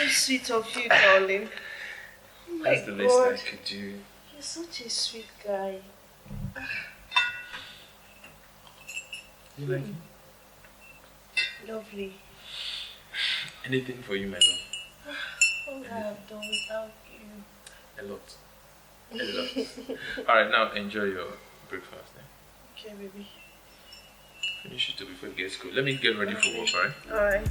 so sweet of you, darling. Oh my That's the least I could do. You're such a sweet guy. You like it? Lovely. Anything for you, my love. What would I have done without you? A lot. A lot. Alright, now enjoy your breakfast. Okay, baby. Finish it before it gets cold. Let me get ready for work, alright? Alright.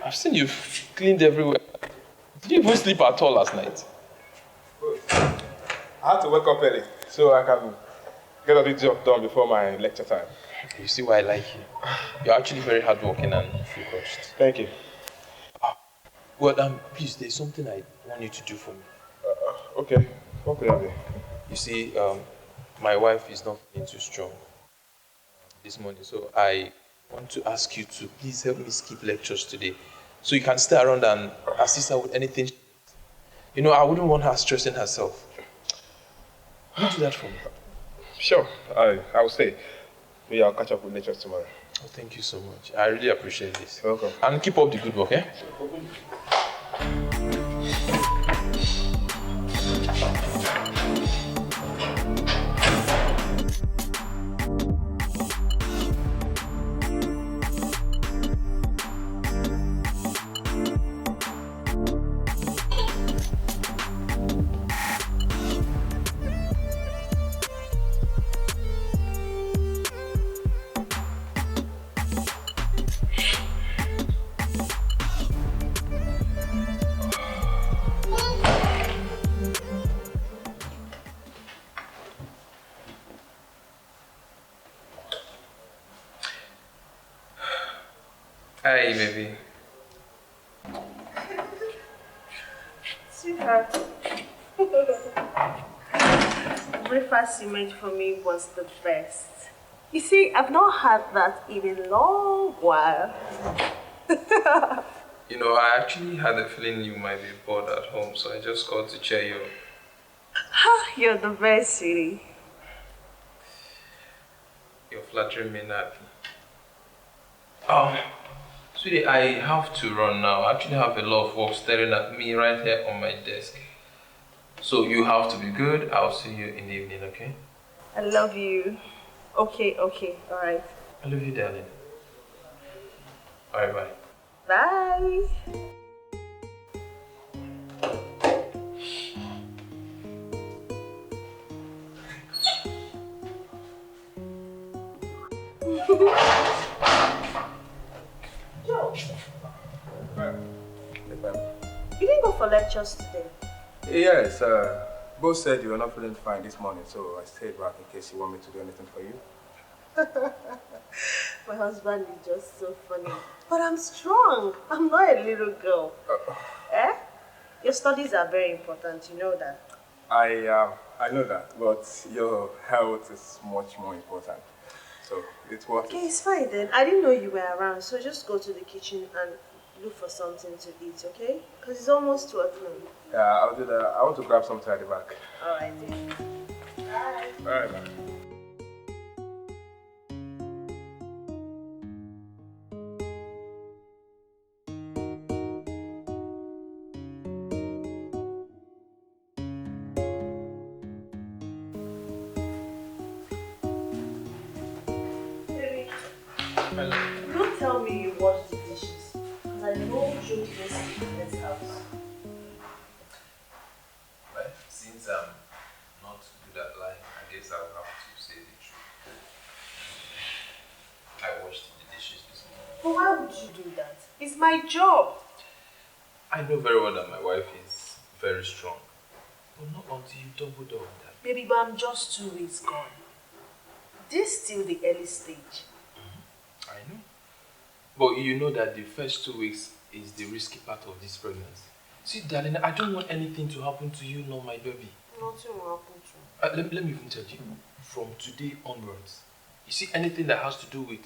I've seen you've cleaned everywhere. Did you even sleep at all last night? I had to wake up early so I can get all the job done before my lecture time. You see why I like you. You're actually very hardworking and focused. Thank you. Well, please, there's something I want you to do for me. Okay, what could I be? You see, my wife is not feeling too strong this morning, so I want to ask you to please help me skip lectures today, so you can stay around and assist her with anything. You know, I wouldn't want her stressing herself. Will you do that for me? Sure, I will stay. Maybe I'll catch up with lectures tomorrow. Oh, thank you so much. I really appreciate this. You're welcome. And keep up the good work, eh? Hi, baby. Sweetheart. Breakfast you made for me was the best. You see, I've not had that in a long while. You know, I actually had a feeling you might be bored at home, so I just called to cheer you up. You're the best, sweetie. You're flattering me, Nappy. Sweetie, I have to run now. I actually have a lot of work staring at me right here on my desk. So you have to be good. I'll see you in the evening, okay? I love you. Okay, alright. I love you, darling. Alright, bye. Bye. Joe, you didn't go for lectures today? Yes, both said you were not feeling fine this morning, so I stayed back in case you want me to do anything for you. My husband is just so funny. But I'm strong. I'm not a little girl. Eh? Your studies are very important, you know that. I know that, but your health is much more important. So it's worth Okay, it. it's fine then. I didn't know you were around, so just go to the kitchen and look for something to eat, okay? Because it's almost 12 noon. Yeah, I'll do that. I want to grab something at the back. Alright then. Bye. Alright, man. Don't tell me you washed the dishes, because I know Joe lives in this house. Well, since I'm not good at lying, I guess I'll have to say the truth. I washed the dishes this morning. But why would you do that? It's my job. I know very well that my wife is very strong. But not until you double down on that. Baby, but I'm just 2 weeks gone. This is still the early stage. I know. But you know that the first 2 weeks is the risky part of this pregnancy. See, darling, I don't want anything to happen to you nor my baby. Nothing will happen to Let me even tell you, from today onwards, you see anything that has to do with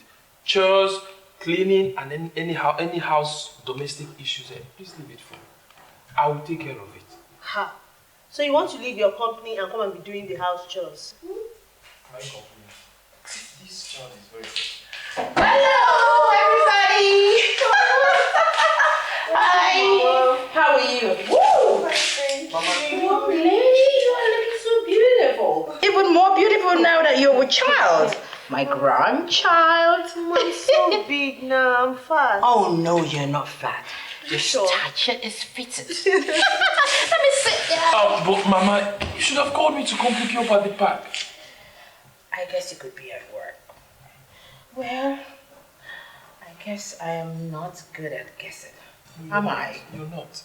chores, cleaning, and any house domestic issues, please leave it for me. I will take care of it. Ha! So you want to leave your company and come and be doing the house chores? My company. This child is very good. Hello, everybody! Hi! How are you? Woo! Mama. Lady, you are looking so beautiful. Even more beautiful now that you're with child. My grandchild. I'm so big now, I'm fat. Oh no, you're not fat. Your Sure. stature is fitted. Let me sit down. But Mama, you should have called me to come pick you up at the park. I guess you could be at work. Well, I guess I am not good at guessing. Am I? You're not.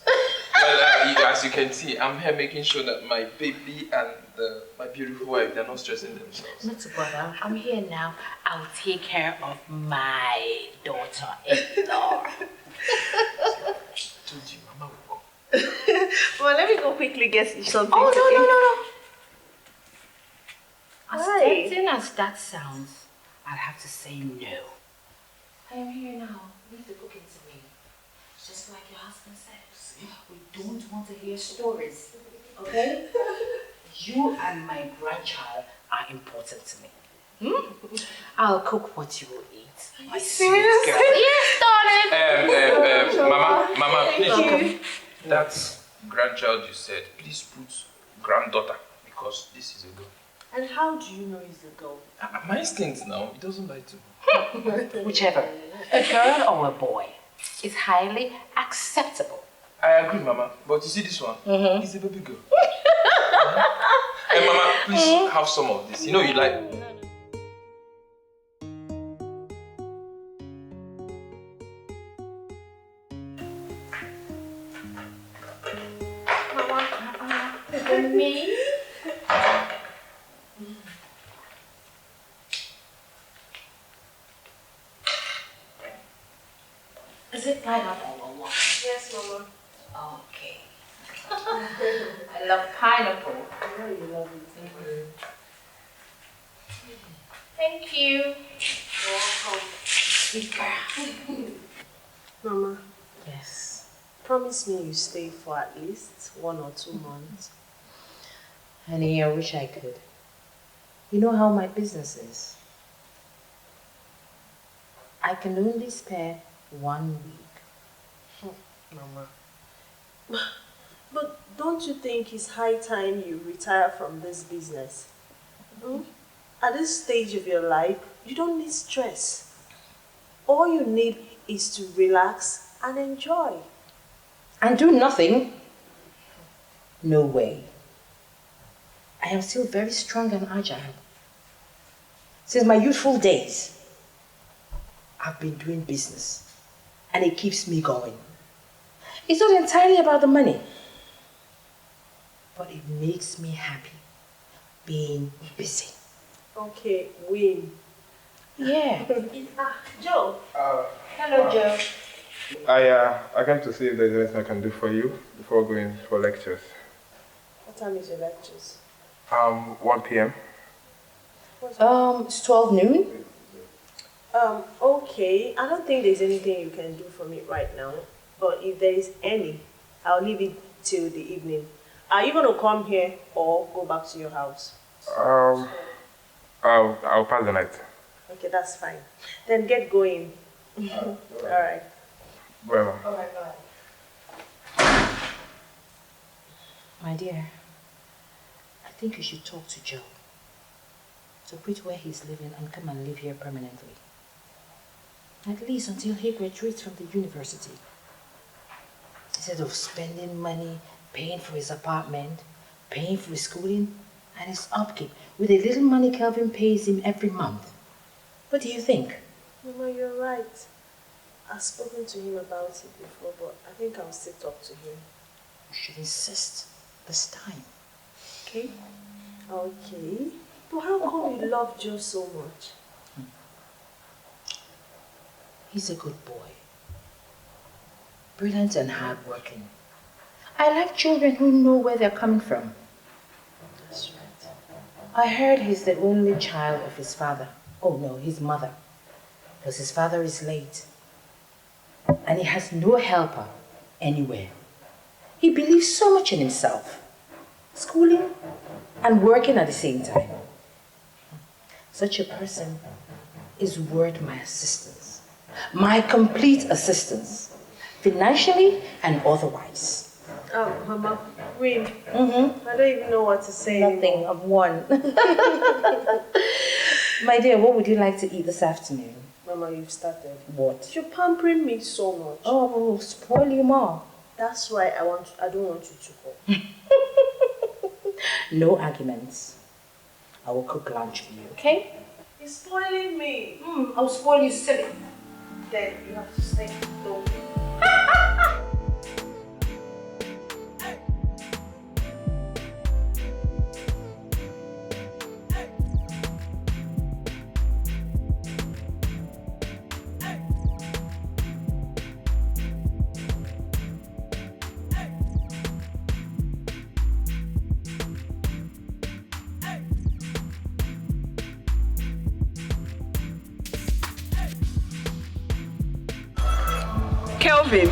Well, as you can see, I'm here making sure that my baby and my beautiful wife, they're not stressing themselves. Not to bother. I'm here now. I'll take care of my daughter-in-law. Told you, Mama will come. Well, let me go quickly get something Oh, to no. As Why? tempting as that sounds, I'll have to say no. I am here now. Leave the cooking to me. Just like your husband said. We don't want to hear stories. Okay? You and my grandchild are important to me. I'll cook what you will eat. My sweet girl. Yes, darling. Mama, please. That grandchild you said, please put granddaughter because this is a girl. And how do you know he's a girl? My instinct now, it doesn't lie to me. Whichever, a girl or a boy, is highly acceptable. I agree, Mama, but you see this one? It's a baby girl. Hey, Mama, please have some of this. You know you like. Me? Is it pineapple or what? Yes, Mama. Okay. I love pineapple. I know you love it. Thank you. Welcome. Sweet girl. Mama, Yes. promise me you stay for at least 1 or 2 months. Honey, I wish I could. You know how my business is. I can only spare 1 week. Mama. But don't you think it's high time you retire from this business? At this stage of your life, you don't need stress. All you need is to relax and enjoy. And do nothing? No way. I am still very strong and agile. Since my youthful days, I've been doing business, and it keeps me going. It's not entirely about the money, but it makes me happy being busy. Okay, win. Yeah. Joe. Hello, Joe. I came to see if there's anything I can do for you before going for lectures. What time is your lectures? 1 p.m. It's 12 noon. Okay. I don't think there's anything you can do for me right now. But if there is any, I'll leave it till the evening. Are you going to come here or go back to your house? I'll pass the night. Okay, that's fine. Then get going. All right. Bye, Mom. All right, bye. My dear, I think you should talk to Joe. To quit where he's living and come and live here permanently. At least until he graduates from the university. Instead of spending money, paying for his apartment, paying for his schooling, and his upkeep with the little money Kelvin pays him every month. What do you think? Mama, you're right. I've spoken to him about it before, but I think I'll still talk to him. You should insist this time. Okay? Okay. But how come you love Joe so much? He's a good boy. Brilliant and hardworking. I like children who know where they're coming from. That's right. I heard he's the only child of his father. Oh no, his mother. Because his father is late. And he has no helper anywhere. He believes so much in himself. Schooling and working at the same time. Such a person is worth my assistance. My complete assistance. Financially and otherwise. Oh, Mama, Queen. Mm-hmm. I don't even know what to say Nothing, anymore. I've won. My dear, what would you like to eat this afternoon? Mama, you've started. What? You're pampering me so much. Oh, we'll spoil you more. That's why I don't want you to go. No arguments. I will cook lunch for you, okay? You're spoiling me. I'll spoil you silly. Then you have to stay. Don't. Kelvin.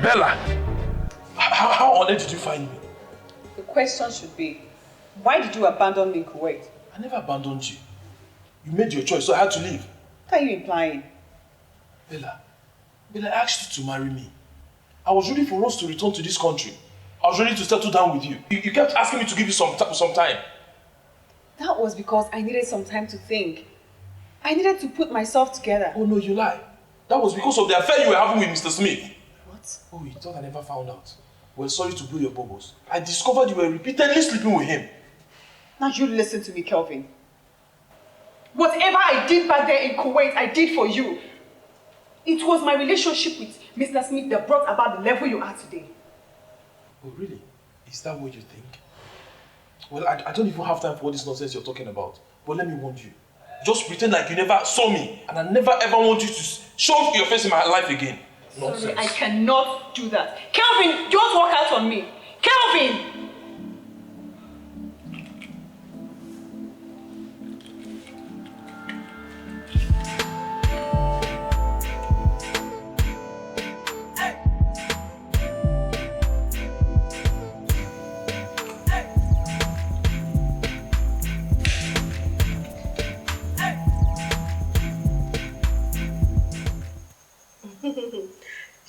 Bella! How on earth did you find me? The question should be, why did you abandon me in Kuwait? I never abandoned you. You made your choice, so I had to leave. What are you implying? Bella, I asked you to marry me. I was ready for us to return to this country. I was ready to settle down with you. You kept asking me to give you some time. That was because I needed some time to think. I needed to put myself together. Oh no, you lie. That was because of the affair you were having with Mr. Smith. What? Oh, you thought I never found out. Well, sorry to blow your bubbles. I discovered you were repeatedly sleeping with him. Now you listen to me, Kelvin. Whatever I did back there in Kuwait, I did for you. It was my relationship with Mr. Smith that brought about the level you are today. Oh, really? Is that what you think? Well, I don't even have time for all this nonsense you're talking about. But let me warn you. Just pretend like you never saw me. And I never ever want you to show your face in my life again. Nonsense. Sorry, I cannot do that. Kelvin, don't walk out on me. Kelvin!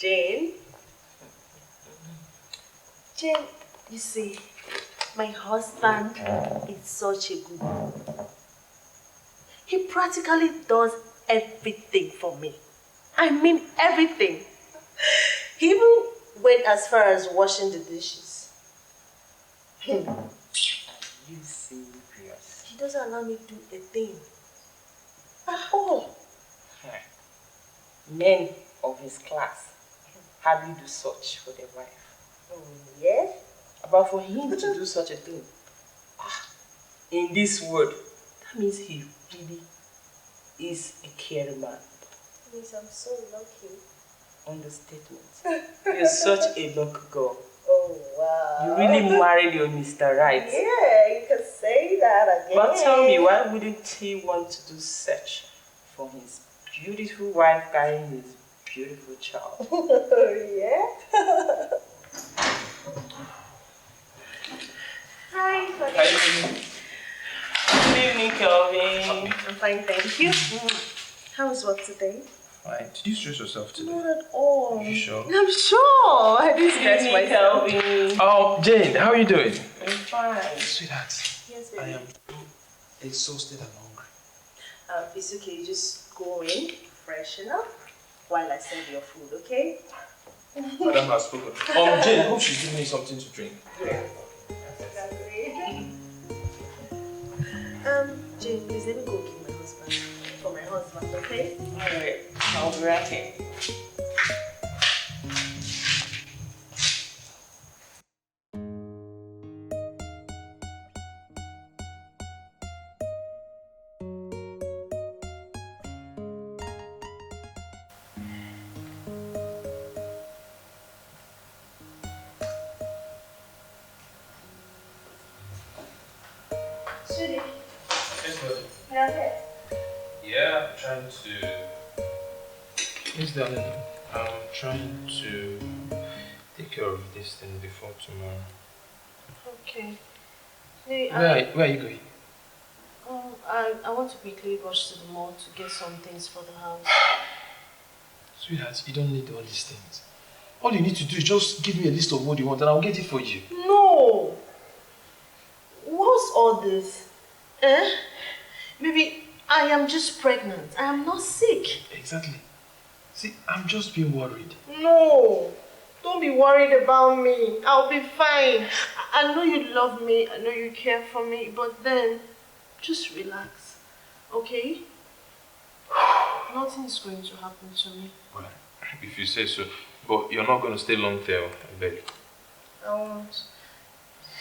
Jane, you see, my husband is such a good man. He practically does everything for me. I mean everything. He even went as far as washing the dishes. Are you serious? He doesn't allow me to do a thing. At all. Men of his class hardly do such for their wife. Yeah? But for him to do such a thing, in this world, that means he really is a caring man. That means I'm so lucky. Understatement. You're such a lucky girl. Oh, wow. You really married your Mr. Right. Yeah, you can say that again. But tell me, why wouldn't he want to do search for his beautiful wife carrying his beautiful child? Yeah? Hi, honey. Good evening, Kelvin. I'm fine, thank you. How was work today? Fine. Did you stress yourself today? Not at all. Are you sure? I'm sure. I didn't Good stress evening, myself. Kelvin. Oh, Jane, how are you doing? I'm fine. Sweetheart, Yes, I baby. am exhausted and hungry. It's okay. Just go in, freshen up while I serve your food, okay? Madam has spoken. Jane, I hope she's giving me something to drink. Yeah. Jane, please let me go give my husband, okay? Alright, I'll be right here. Sweetie, Yes, darling. you're here. Yeah, I'm trying to. Yes, darling. I'm trying to take care of this thing before tomorrow. Okay. Sweetie, Where are you going? I want to quickly rush to the mall to get some things for the house. Sweetheart, you don't need all these things. All you need to do is just give me a list of what you want and I'll get it for you. No! What's all this? Eh? Maybe I am just pregnant. I am not sick. Exactly. See, I'm just being worried. No! Don't be worried about me. I'll be fine. I know you love me. I know you care for me. But then, just relax. Okay? Nothing is going to happen to me. Well, if you say so. But you're not going to stay long there, I beg. I won't.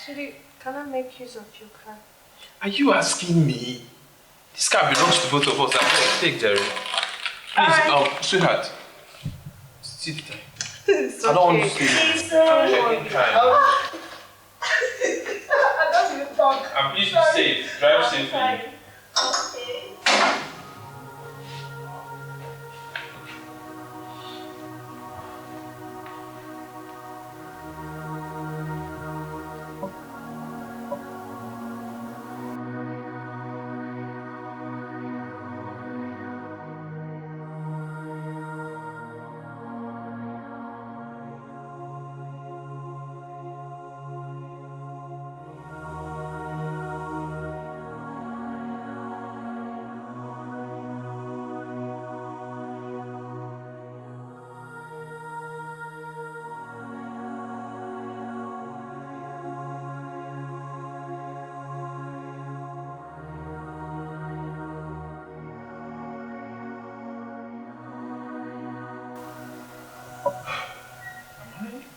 Sweetie, can I make use of your car? Are you asking me? This car belongs to both of us. I beg, take Jerry. Please, sweetheart. See the time. It's I don't want to stay here. It's so checking time. I don't even talk. And please be safe. Drive safely. Okay.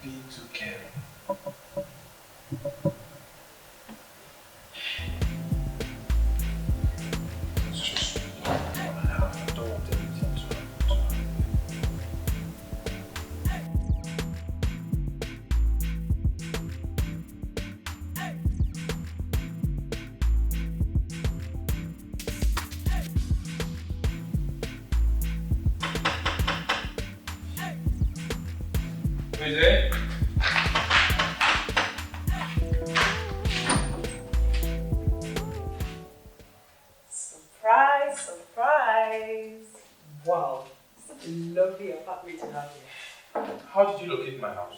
Being too caring. It's just I don't want anything to happen. Who is it? Surprise, surprise. Wow, such a lovely apartment to have here. How did you locate my house?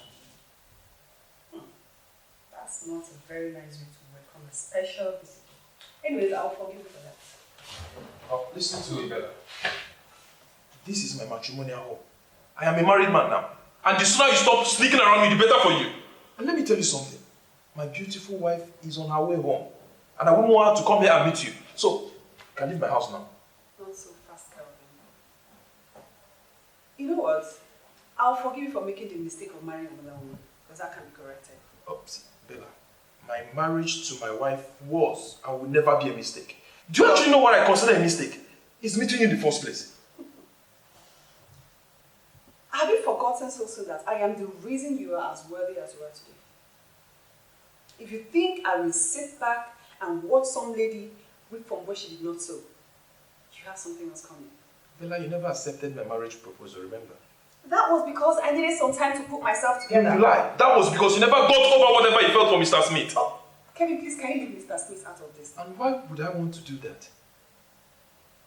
That's not a very nice way to welcome a special visitor. Anyways, I'll forgive you for that. Oh, listen to it, Bella. This is my matrimonial home. I am a married man now. And the sooner you stop sneaking around me, the better for you. And let me tell you something. My beautiful wife is on her way home. And I wouldn't want her to come here and meet you. So, you can leave my house now. Not so fast, Calvin. You know what? I'll forgive you for making the mistake of marrying another woman. Because that can be corrected. Oh, see, Bella, my marriage to my wife was and will never be a mistake. Do you actually know what I consider a mistake? It's meeting you in the first place. Have you forgotten so soon that I am the reason you are as worthy as you are today? If you think I will sit back and watch some lady reap from where she did not sow, you have something else coming. Bella, you never accepted my marriage proposal, remember? That was because I needed some time to put myself together. You lie. That was because you never got over whatever you felt for Mr. Smith. Oh, Kevin, please, can you leave Mr. Smith out of this? And why would I want to do that?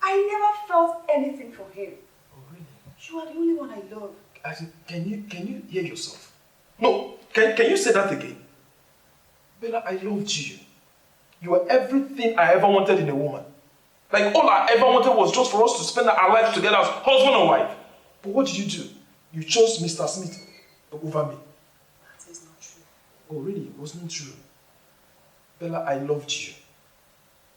I never felt anything for him. Oh, really? You are the only one I love. I said, can you hear yourself? No, can you say that again? Bella, I loved you. You were everything I ever wanted in a woman. Like, all I ever wanted was just for us to spend our lives together as husband and wife. But what did you do? You chose Mr. Smith over me. That is not true. Oh, really? It wasn't true. Bella, I loved you.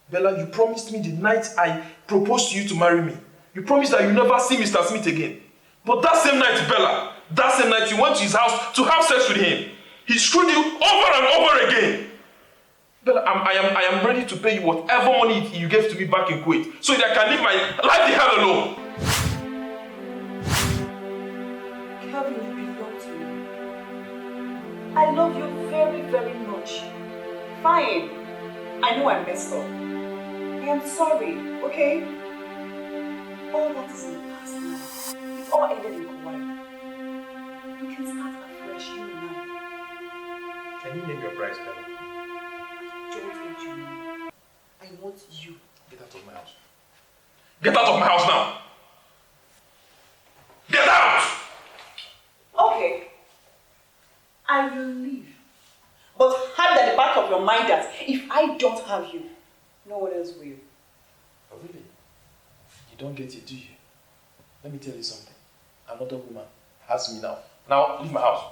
Bella, you promised me the night I proposed to you to marry me. You You promised that you never see Mr. Smith again. But that same night, Bella, that same night you went to his house to have sex with him. He screwed you over and over again. Bella, I am ready to pay you whatever money you gave to me back in Kuwait so that I can live my life the hell alone. Calvin, you belong to me. I love you very, very much. Fine. I know I messed up. I am sorry, okay? All that is in the past now. It's all ended in Kauai. We can start afresh, you and I. Can you name your price, Bella? Don't want you. I want you. Get out of my house. Get out of my house now! Get out! Okay. I will leave. But have at the back of your mind that if I don't have you, no one else will. Oh, really? You don't get it, do you? Let me tell you something. Another woman has me now. Now, leave my house.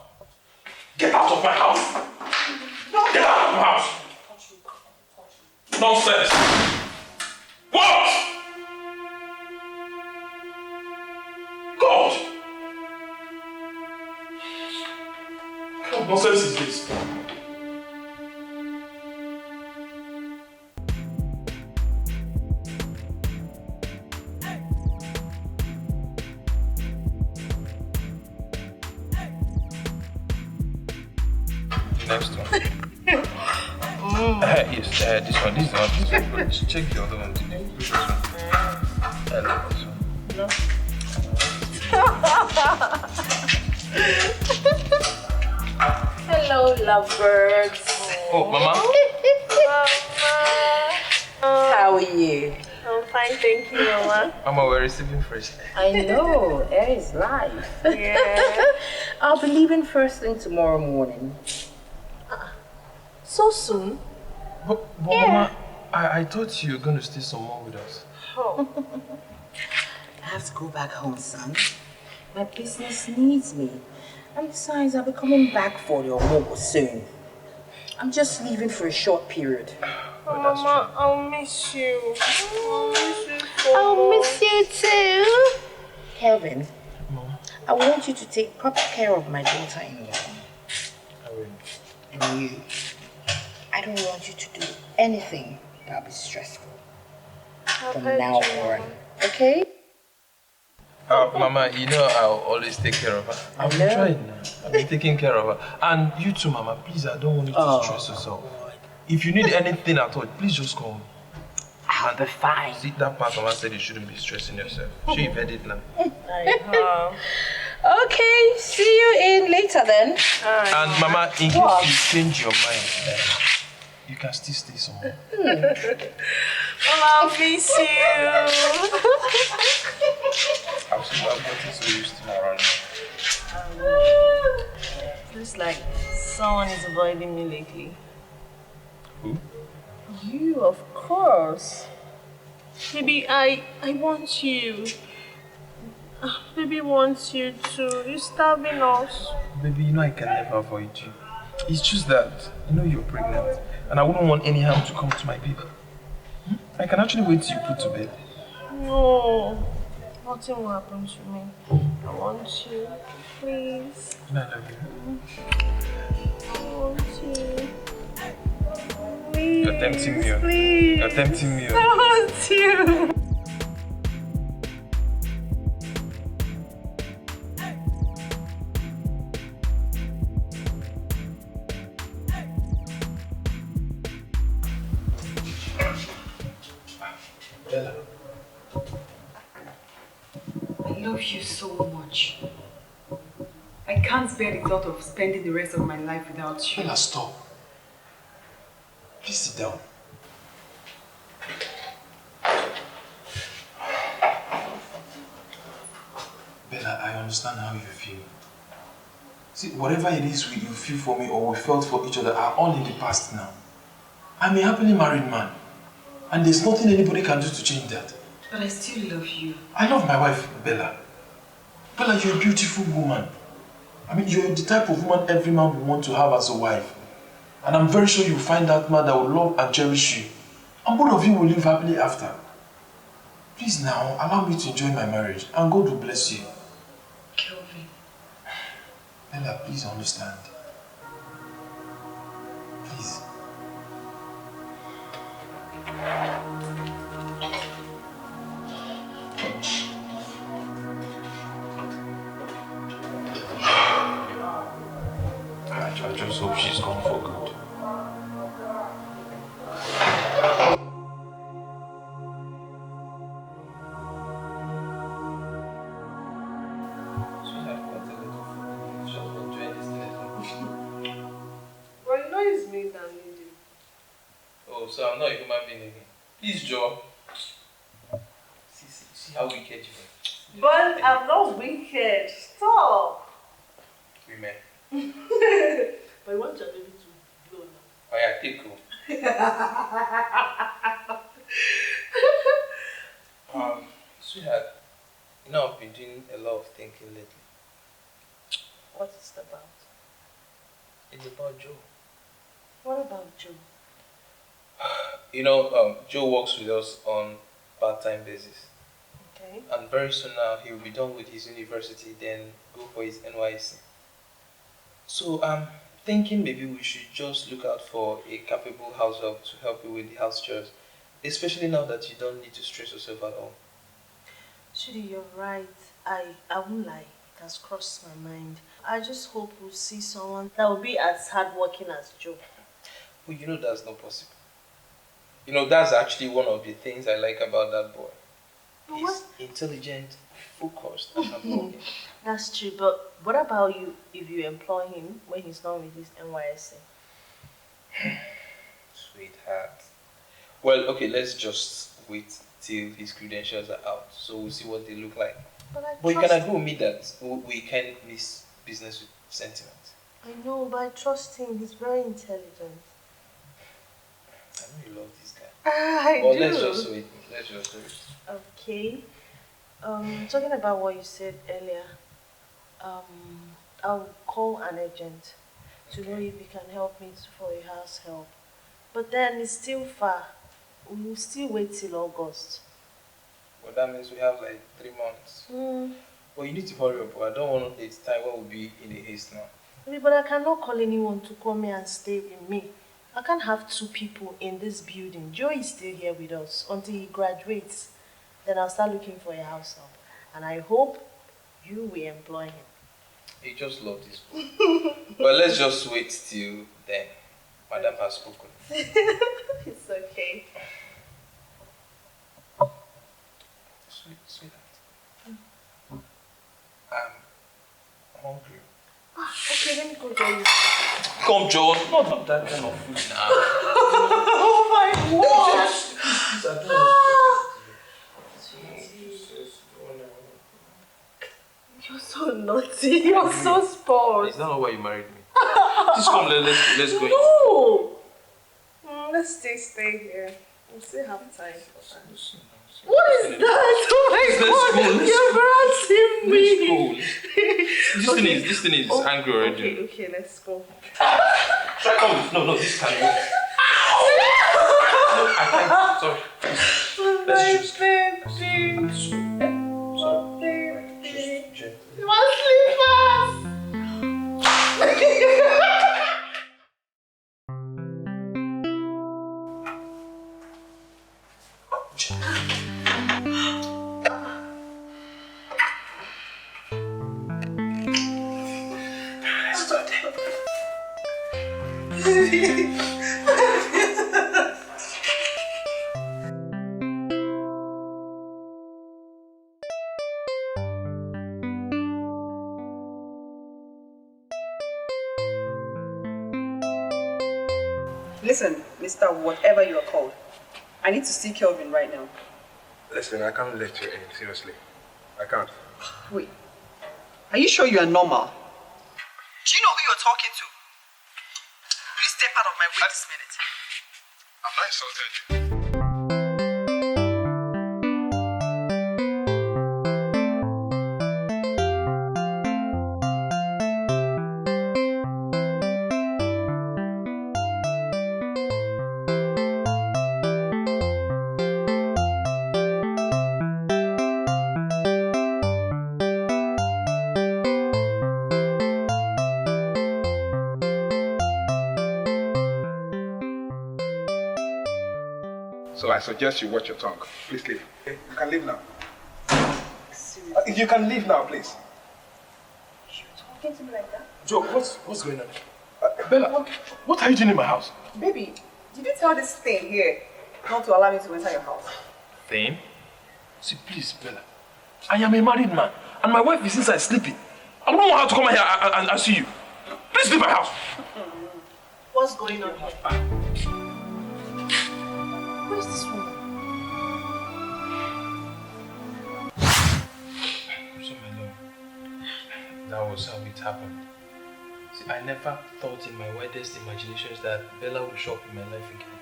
Get out of my house! Get out of my house! Nonsense! What? God! What nonsense is this? Next one. Yes, this one. Just check the other one. Did you push this one? I love this one. No. Hello, lovebirds. Oh, Mama. How are you? I'm fine, thank you, Mama. Mama, we're receiving fresh. I know, air is life. Yeah. I'll be leaving first thing tomorrow morning. So soon? But Mama, I thought you were going to stay some more with us. Oh. I have to go back home, son. My business needs me. And besides, I'll be coming back for your mobile soon. I'm just leaving for a short period. Oh, that's Mama, true. I'll miss you. I'll miss you so I'll much. miss you too. Kelvin, Mama, I want you to take proper care of my daughter-in-law. I will. And you. I don't want you to do anything that'll be stressful from now on. Okay? Mama, you know I'll always take care of her. I've been trying now. I've been taking care of her. And you too, Mama, please, I don't want you to stress yourself. If you need anything at all, please just call me. I'll be fine. See, that part Mama said you shouldn't be stressing yourself. You've heard it now. Okay, see you in later then. And Mama, in case you change your mind, you can still stay somewhere. I'll miss you. I've gotten so used to her around. Looks like someone is avoiding me lately. Who? You, of course. Baby, I want you. Baby wants you too. You're starving us. Baby, you know I can never avoid you. It's just that, you know you're pregnant. And I wouldn't want any harm to come to my baby. I can actually wait till you put to bed. No. Nothing will happen to me. I want you. Please. And I love you. I want you. Please. You're tempting me. Please. You're tempting me. I want you. Bella. I love you so much. I can't bear the thought of spending the rest of my life without you. Bella, stop. Please sit down. Bella, I understand how you feel. See, whatever it is you feel for me or we felt for each other are all in the past now. I'm a happily married man. And there's nothing anybody can do to change that. But I still love you. I love my wife, Bella. Bella, you're a beautiful woman. I mean, you're the type of woman every man would want to have as a wife. And I'm very sure you'll find that man that will love and cherish you. And both of you will live happily after. Please now, allow me to enjoy my marriage and God will bless you. Kelvin. Ella, please understand. Please. I just hope she's gone for good. Well, you know it's me that need you. Oh, so I'm not a human being again. Please, Joe. See how wicked you are. But I'm not wicked. Stop. Women. But you want your baby to blow now. Oh yeah, take cool. Sweetheart, you know I've been doing a lot of thinking lately. What is it about? It's about Joe. What about Joe? You know, Joe works with us on part-time basis. Okay. And very soon now he will be done with his university, then go for his NYC. So I'm thinking maybe we should just look out for a capable house help to help you with the house chores, especially now that you don't need to stress yourself at all. Shudi, you're right. I won't lie. It has crossed my mind. I just hope we'll see someone that will be as hardworking as Joe. Well, you know that's not possible. You know, that's actually one of the things I like about that boy. He's intelligent, focused, and hardworking. That's true, but what about you if you employ him when he's done with his NYSC? Sweetheart. Well, okay, let's just wait till his credentials are out, so we'll see what they look like. But you can agree with me that we can't miss business with sentiment. I know, but I trust him. He's very intelligent. I know you love this guy. I But do. let's just wait. Let's just wait. Okay. Talking about what you said earlier, I'll call an agent to know if he can help me for a house help. But then it's still far. We'll still wait till August. Well, that means we have like 3 months. Well, you need to hurry up. I don't want it time when we'll be in a haste now. But I cannot call anyone to come here and stay with me. I can't have 2 people in this building. Joe is still here with us until he graduates. Then I'll start looking for a house help. And I hope you will employ him. He just loved this boy. But let's just wait till then. Madam has spoken. It's okay. Sweetheart. I'm hungry. Okay, let me go get you. Come, John. Not that kind of food now. Oh my God! You're so naughty. You're so spoiled. Is that not why you married me? Just come, let's go. No! Let's stay here. We still have time for that. What is that? Oh my God! You're embarrassing me. This thing is angry already. Okay, let's go. Try come. No, this can go. No, I can't. Sorry. Let's just. Baby. Sorry. Baby. Just gently. You want slippers? Listen, Mr. Whatever you are called, I need to see Kelvin right now. Listen, I can't let you in, seriously. I can't. Wait, are you sure you are normal? Do you know who you're talking to? Please step out of my way this minute. I'm not insulted you. I suggest you watch your tongue. Please leave. Okay? You can leave now. You can leave now, please. You're talking to me like that? Joe, what's going on? Bella, what are you doing in my house? Baby, did you tell this thing here not to allow me to enter your house? Thing? See, please, Bella. I am a married man, and my wife is inside sleeping. I don't want her to come here and see you. Please leave my house. What's going on here? Where is this woman? So, my love, that was how it happened. See, I never thought in my wildest imaginations that Bella would show up in my life again.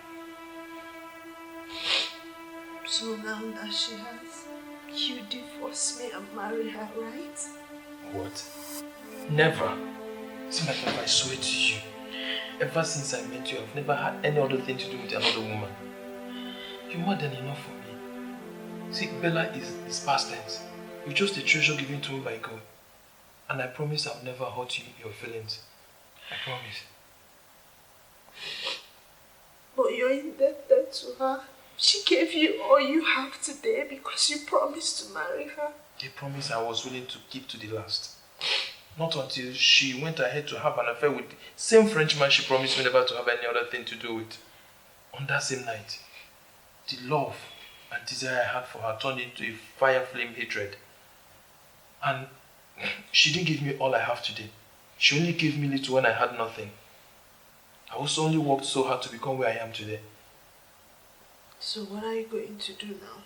So now that she has, you divorce me and marry her, right? What? Never. See, my love, I swear to you, ever since I met you, I've never had any other thing to do with another woman. You're more than enough for me. See, Bella is past tense. You're just a treasure given to me by God. And I promise I'll never hurt your feelings. I promise. But you're indebted to her. She gave you all you have today because you promised to marry her. A promise I was willing to keep to the last. Not until she went ahead to have an affair with the same Frenchman she promised me never to have any other thing to do with. On that same night, the love and desire I had for her turned into a fire flame hatred. And she didn't give me all I have today. She only gave me little when I had nothing. I also only worked so hard to become where I am today. So what are you going to do now?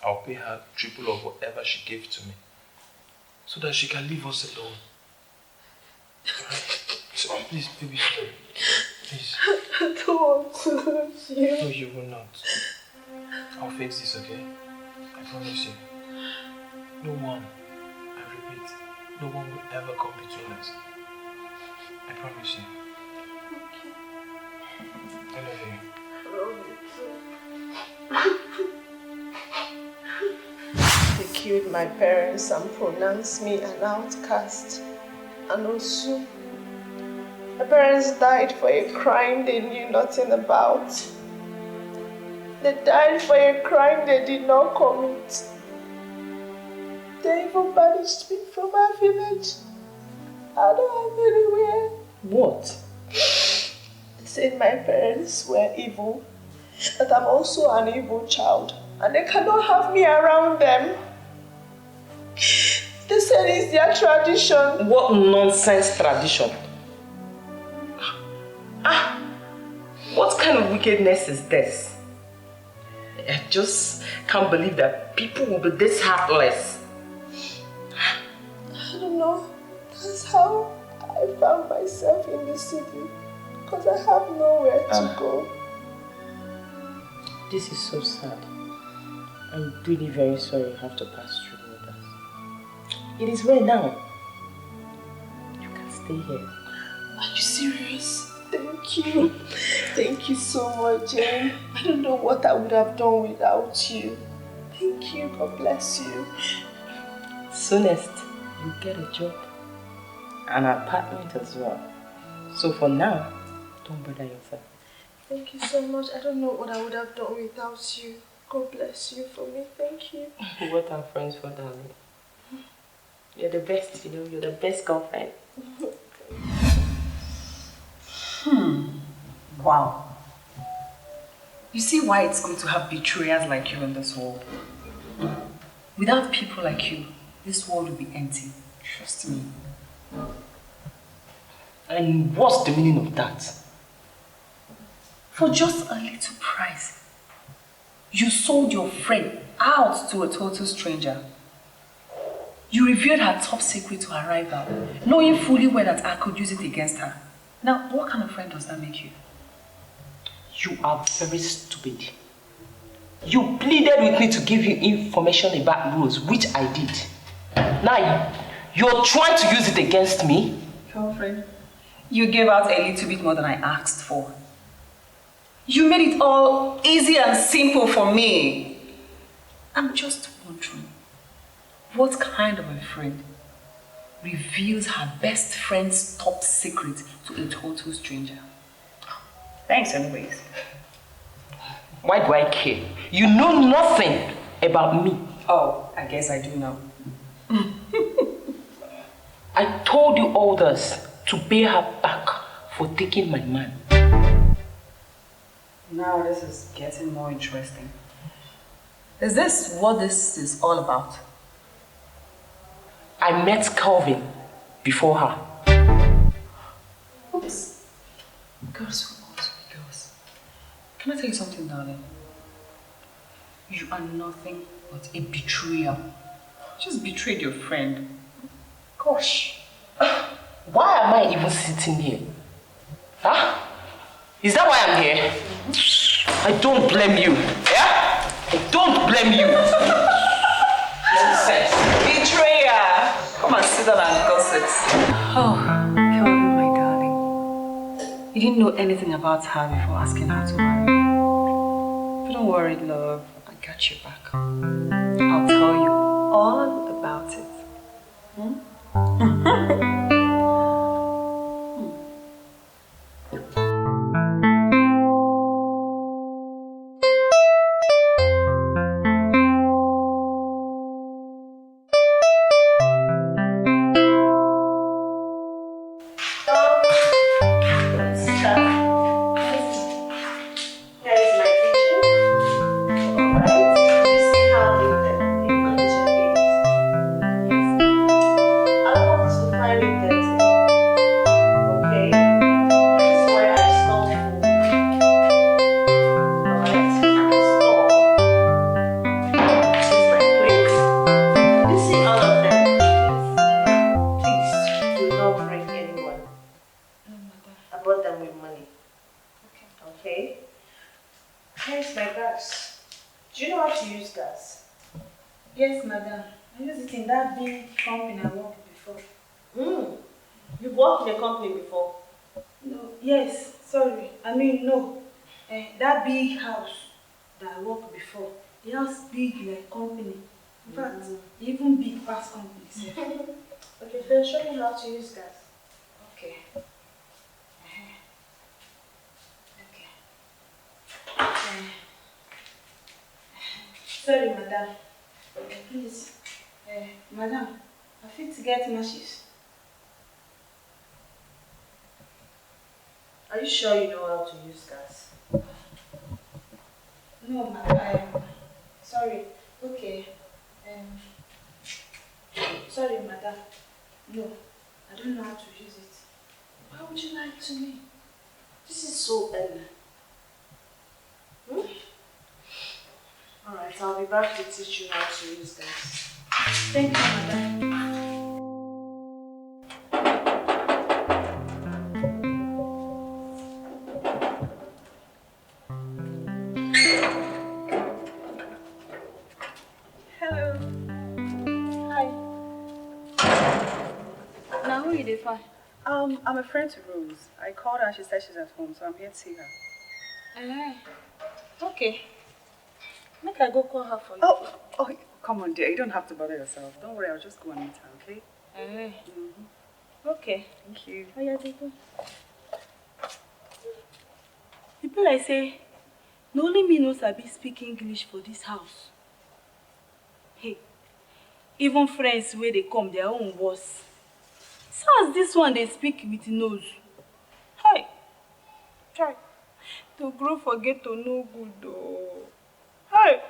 I'll pay her triple of whatever she gave to me, so that she can leave us alone. Alright? So please, baby, please. I don't want to hurt you. No, you will not. I'll fix this, okay? I promise you. No one, I repeat, no one will ever come between us. I promise you. Okay. I love you. They killed my parents and pronounced me an outcast. And also, my parents died for a crime they knew nothing about. They died for a crime they did not commit. They even banished me from our village. I don't have anywhere. What? They said my parents were evil, that I'm also an evil child, and they cannot have me around them. They said it's their tradition. What nonsense tradition? What kind of wickedness is this? I just can't believe that people will be this heartless. I don't know. That's how I found myself in the city, because I have nowhere to go. This is so sad. I'm really very sorry you have to pass through all that. It is well now. You can stay here. Are you serious? Thank you. Thank you so much, Jane. I don't know what I would have done without you. Thank you. God bless you. Soonest, you get a job. An apartment as well. So for now, don't bother yourself. Thank you so much. I don't know what I would have done without you. God bless you for me. Thank you. What are friends for, darling? You're the best, you know. You're the best girlfriend. Wow. You see why it's good to have betrayers like you in this world? Without people like you, this world would be empty. Trust me. And what's the meaning of that? For just a little price, you sold your friend out to a total stranger. You revealed her top secret to her rival, knowing fully well that I could use it against her. Now, what kind of friend does that make you? You are very stupid. You pleaded with me to give you information about Rose, which I did. Now, you're trying to use it against me? Girlfriend, you gave out a little bit more than I asked for. You made it all easy and simple for me. I'm just wondering, what kind of a friend reveals her best friend's top secret to a total stranger? Thanks anyways. Why do I care? You know nothing about me. Oh, I guess I do now. I told you all this to pay her back for taking my man. Now this is getting more interesting. Is this what this is all about? I met Calvin before her. Oops. Girls, girls. Can I tell you something, darling? You are nothing but a betrayer. You just betrayed your friend. Gosh. Why am I even sitting here? Huh? Is that why I'm here? I don't blame you. Yeah? I don't blame you. Nonsense. Betrayer! Come and sit down and gossip. Oh, Kelvin, my darling. You didn't know anything about her before asking her to marry. But don't worry, love. I got your back. I'll tell you all about it. Yes, madam. I used it in that big company I worked before. You've worked in a company before? No, yes, sorry. I mean, no. That big house that I worked before, it has big like company. In fact, even big past companies. Yeah. Okay, then show me how to use gas. Okay. Sorry, madam. Please, madam, I fit to get matches. Are you sure you know how to use gas? No, madam. Sorry. Okay. Sorry, madam. No, I don't know how to use it. Why would you lie to me? This is so early. Alright, I'll be back to teach you how to use gas. Thank you, madam. Hello. Hi. Now who you dey find? I'm a friend to Rose. I called her, she said she's at home, so I'm here to see her. Okay. Make I go call her for you. Oh, come on, dear. You don't have to bother yourself. Don't worry, I'll just go and meet her, okay? Okay. Thank you. Oh, yeah, they go. People like say, no only me knows I be speak English for this house. Hey, even friends where they come, their own worse. So as this one they speak with nose. Hey, try. To grow forget to know good though. Hey.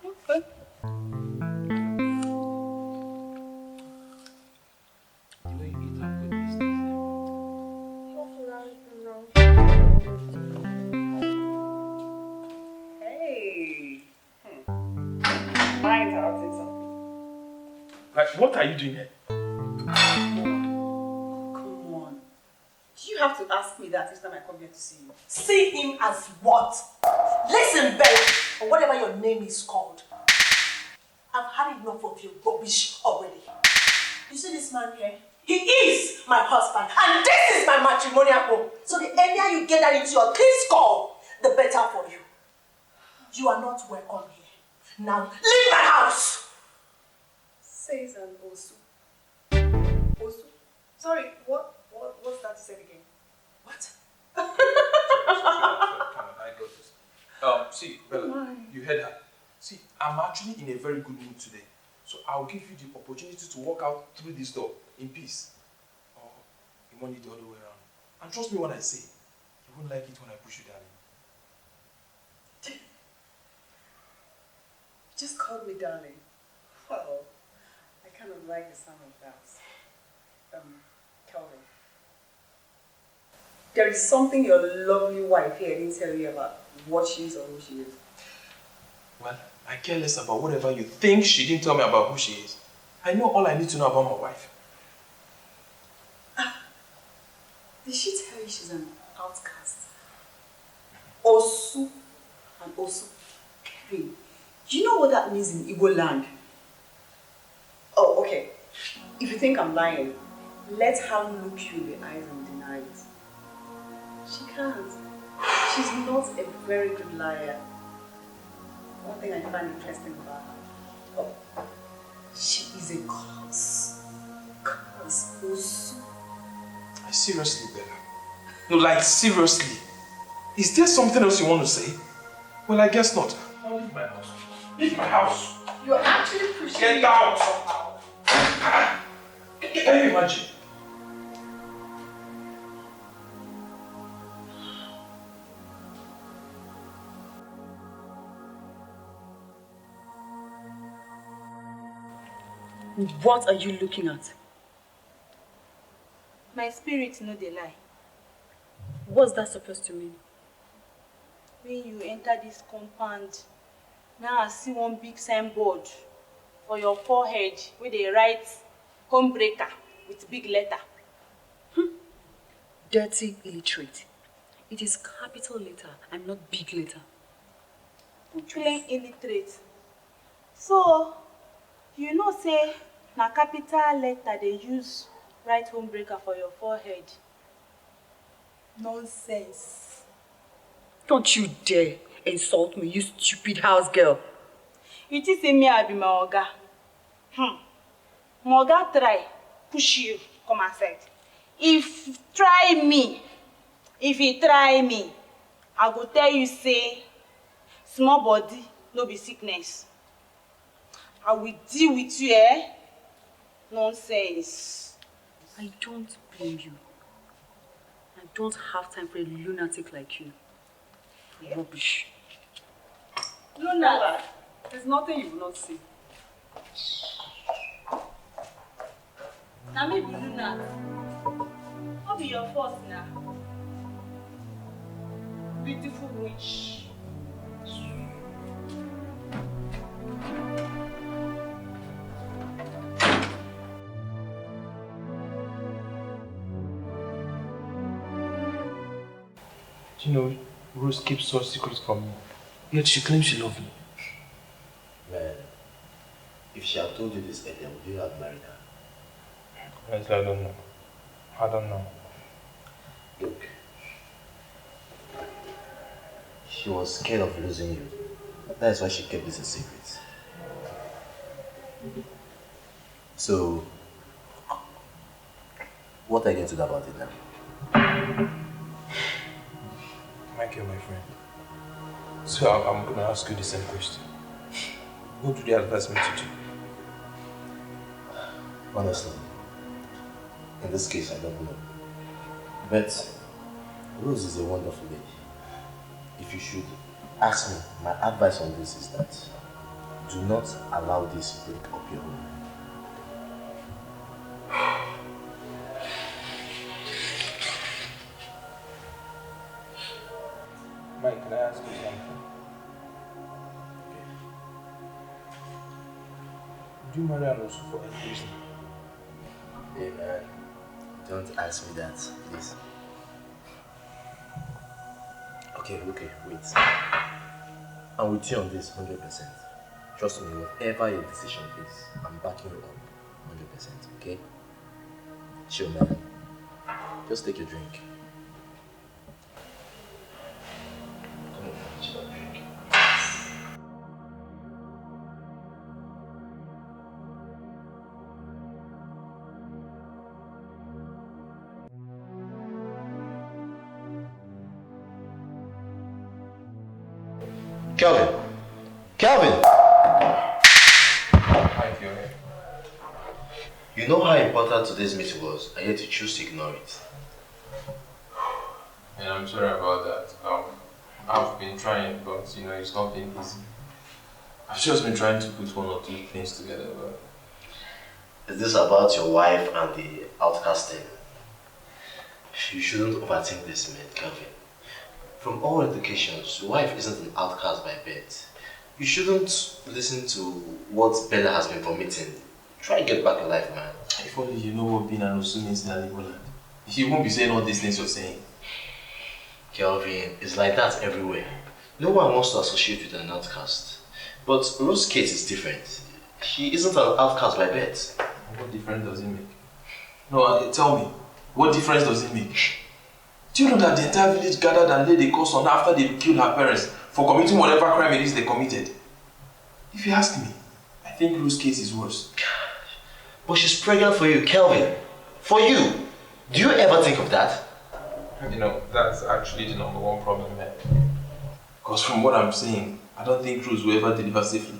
Okay. The way you eat and put these things Hey. Mind, I'll take something. Like, what are you doing here? Come on. Do you have to ask me that each time I come here to see you? See him as what? Listen, Bella, or whatever your name is called. I've had enough of your rubbish already. You see this man here? He is my husband, and this is my matrimonial home. So the earlier you get that into your clean skull, the better for you. You are not welcome here. Now, leave my house! Says an Osu. Osu? Sorry, what's that you said again? What? Come on, I got this. See, Bella, you heard her. See, I'm actually in a very good mood today. So I'll give you the opportunity to walk out through this door in peace. Or you want it the other way around. And trust me when I say, you won't like it when I push you, darling. You just called me darling. Well, I kind of like the sound of that. Kelvin. There is something your lovely wife here didn't tell you about what she is or who she is. Well, I care less about whatever you think she didn't tell me about who she is. I know all I need to know about my wife. Did she tell you she's an outcast? Osu and Osu. Kevin, do you know what that means in Igbo land? Oh, okay. If you think I'm lying, let her look you in the eyes and deny it. She can't. She's not a very good liar. One thing I find interesting about her, she is a curse. Curse. Osu. Seriously, Bella. No, like seriously. Is there something else you want to say? Well, I guess not. I'll leave my house. Leave my house. You're actually pushing Get me out! somehow. Can you imagine? What are you looking at? My spirit no dey lie. What's that supposed to mean? When you enter this compound, now I see one big signboard for your forehead where they write homebreaker with big letter. Dirty illiterate. It is capital letter and not big letter. Plain illiterate. So, you know say na capital letter they use write homebreaker for your forehead. Nonsense. Don't you dare insult me, you stupid house girl. You think say me I be my oga? My oga try push you come outside. If he try me, I go tell you say small body no be sickness. I will deal with you, eh? Nonsense. I don't blame you. I don't have time for a lunatic like you. Rubbish. Lunatic. There's nothing you will not see. Na me be lunatic. What be your fault now? Beautiful witch. You know, Rose keeps such secrets from me. Yet she claims she loves me. Man, if she had told you this earlier, would you have married her? Honestly, I don't know. I don't know. Look, she was scared of losing you. That's why she kept this a secret. So, what are you going to do about it now? Michael, my friend. So I'm going to ask you the same question. What do they advise me to do? Honestly, in this case, I don't know. But Rose is a wonderful lady. If you should ask me, my advice on this is that do not allow this to break up your home. Mike, can I ask you something? Do you marry Anosu for any reason? Hey man, don't ask me that, please. Okay, wait. I'm with you on this 100%. Trust me, whatever your decision is, I'm backing you up 100%, okay? Chill man, just take your drink. Come on, chill and drink. Kelvin! Kelvin! Hi, Fiona. You know how important today's meeting was, and yet you choose to ignore it. And I'm sorry about that. I've been trying, but it's not been easy. I've just been trying to put one or two things together, but... Is this about your wife and the outcasting? You shouldn't overthink this, man, Kelvin. From all indications, your wife isn't an outcast by birth. You shouldn't listen to what Bella has been vomiting. Try and get back your life, man. If only you know what being an Osu means in Nollywood. You won't be saying all these things you're saying. Kelvin, it's like that everywhere. No one wants to associate with an outcast. But Rose's case is different. She isn't an outcast by birth. What difference does it make? No, tell me, what difference does it make? Do you know that the entire village gathered and laid a curse on her after they killed her parents for committing whatever crime it is they committed? If you ask me, I think Rose's case is worse. But she's pregnant for you, Kelvin. For you. Do you ever think of that? That's actually the number one problem, man. Because from what I'm saying, I don't think Rose will ever deliver safely.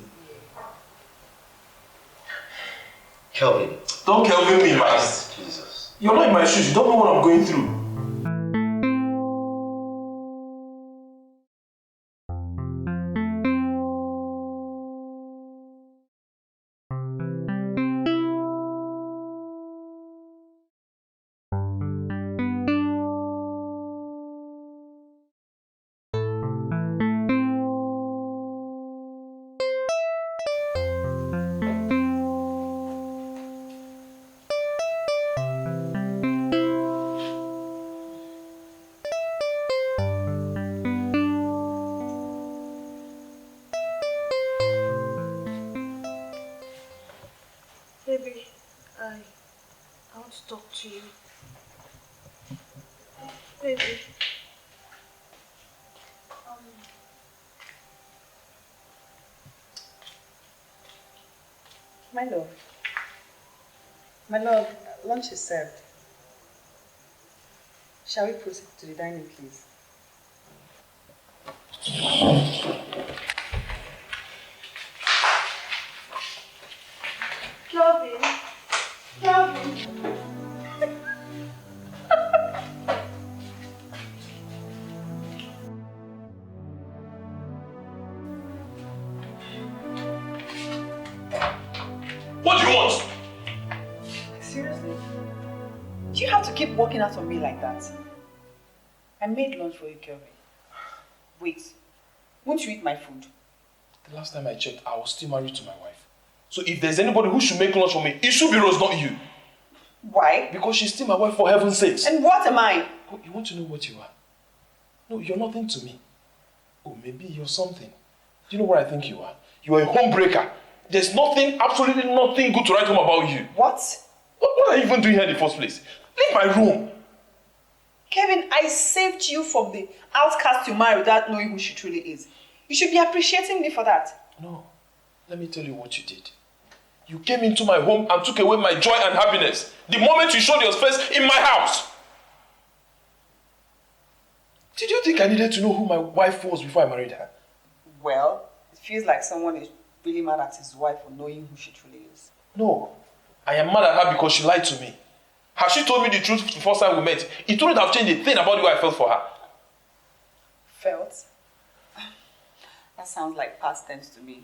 Kelvin. Don't Kelvin me, man. Jesus. You're not in my shoes. You don't know what I'm going through. Baby, I want to talk to you. Baby. My love. My love, lunch is served. Shall we proceed to the dining, please? Kelvin. Kelvin. What do you want? Seriously? Do you have to keep walking out on me like that? I made lunch for you, Kelvin. Wait, won't you eat my food? The last time I checked, I was still married to my wife. So if there's anybody who should make lunch for me, it should be Rose, not you. Why? Because she's still my wife, for heaven's sakes. And what am I? Oh, you want to know what you are? No, you're nothing to me. Oh, maybe you're something. Do you know what I think you are? You are a homebreaker. There's nothing, absolutely nothing good to write home about you. What? What are you even doing here in the first place? Leave my room. Kevin, I saved you from the outcast you married without knowing who she truly is. You should be appreciating me for that. No. Let me tell you what you did. You came into my home and took away my joy and happiness the moment you showed your face in my house. Did you think I needed to know who my wife was before I married her? Well, it feels like someone is really mad at his wife for knowing who she truly is. No. I am mad at her because she lied to me. Had she told me the truth the first time we met, it wouldn't have changed a thing about the way I felt for her. Felt? That sounds like past tense to me.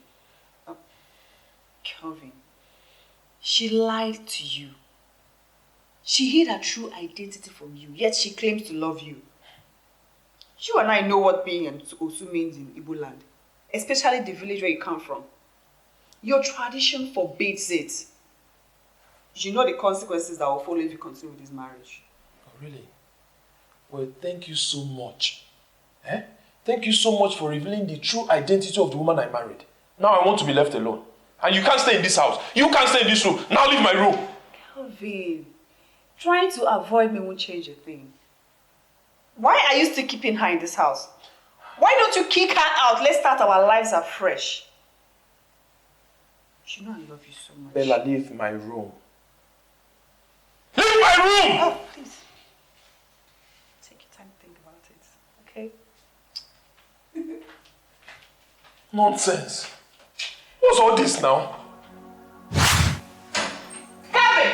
Kelvin, she lied to you. She hid her true identity from you, yet she claims to love you. You and I know what being an Osu means in Igbo land, especially the village where you come from. Your tradition forbids it. You know the consequences that will follow if you continue with this marriage. Oh, really? Well, thank you so much. Thank you so much for revealing the true identity of the woman I married. Now I want to be left alone. And you can't stay in this house. You can't stay in this room. Now leave my room. Kelvin, trying to avoid me won't change a thing. Why are you still keeping her in this house? Why don't you kick her out? Let's start our lives afresh. You know I love you so much. Bella, leave my room. Leave my room! Oh, please. Take your time to think about it, okay? Nonsense. What's all this now? Kevin!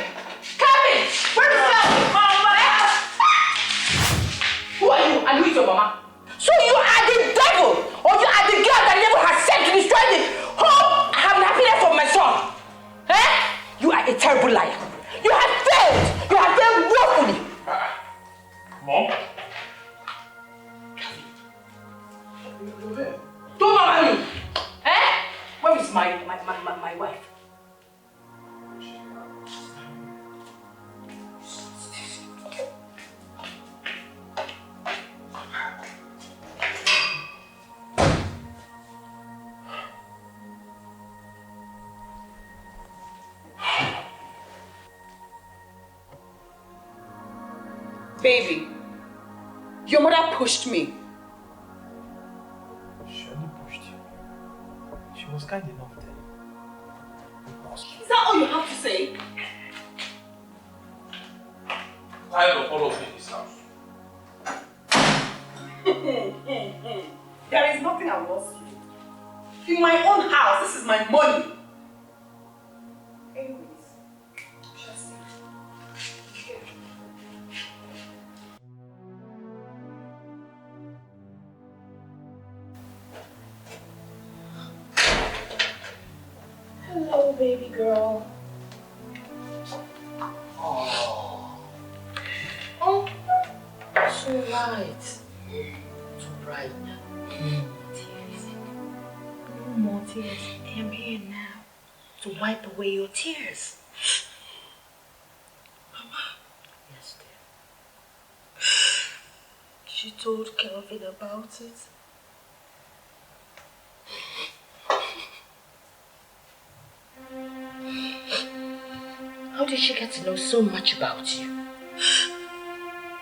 Kevin! Where is Kevin? Mama! Who are you and who is your mama? So you are the devil, or you are the girl that devil has sent to destroy the hope and happiness of my son? Eh? You are a terrible liar. You have failed. You have failed woefully. Mom? Don't mama me. Eh? Where is my wife? Baby, your mother pushed me. She only pushed you. She was kind enough then. Is that all you have to say? Tired of all of you in this house. There is nothing I lost you. In my own house, this is my money. Anyways, just Hello, baby girl. Oh, so light. So bright. Tears. No more tears. I am here now to wipe away your tears. Mama, Yes, dear. she told Kelvin about it. How did she get to know so much about you?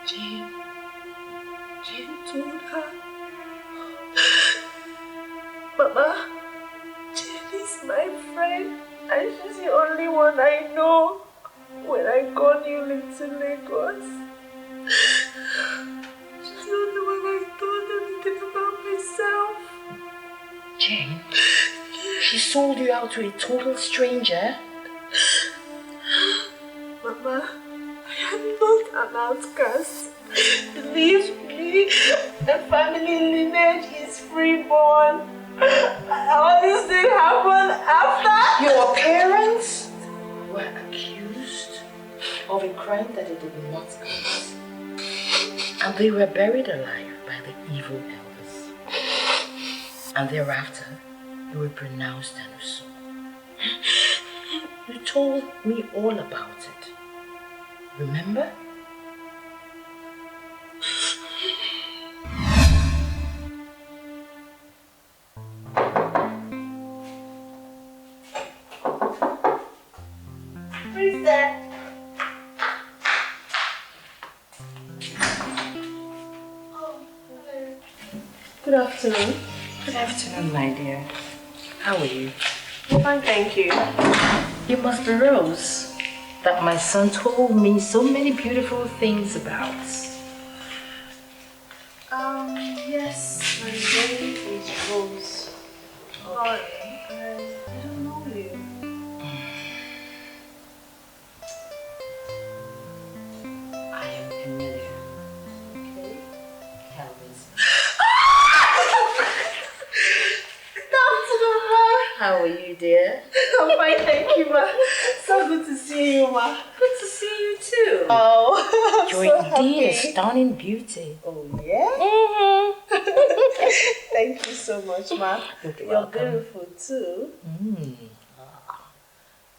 Jane told her. Mama, Jane is my friend, and she's the only one I know when I got you into Lagos. She's the only one I told anything about myself. Jane, she sold you out to a total stranger? Mama, I am not an outcast. Believe me, the family lineage is freeborn. All this did happen after. Your parents were accused of a crime that they did not commit. And they were buried alive by the evil elders. And thereafter, they were pronounced Anuso. You told me all about it. Remember? Who's that? Oh, hello. Good afternoon. Good afternoon, my dear. How are you? I'm fine, thank you. You must be Rose, that my son told me so many beautiful things about. Yes, my name is Rose. But I don't know you. I am Emilia. Okay. Calvin's. Good afternoon, ma. How are you, dear? I'm fine, thank you, ma. So good to see you, ma. Good to see you too. Oh, I'm You're so indeed a happy. stunning beauty. Oh, yeah? Mm-hmm. Thank you so much, ma. You're You're welcome. beautiful too.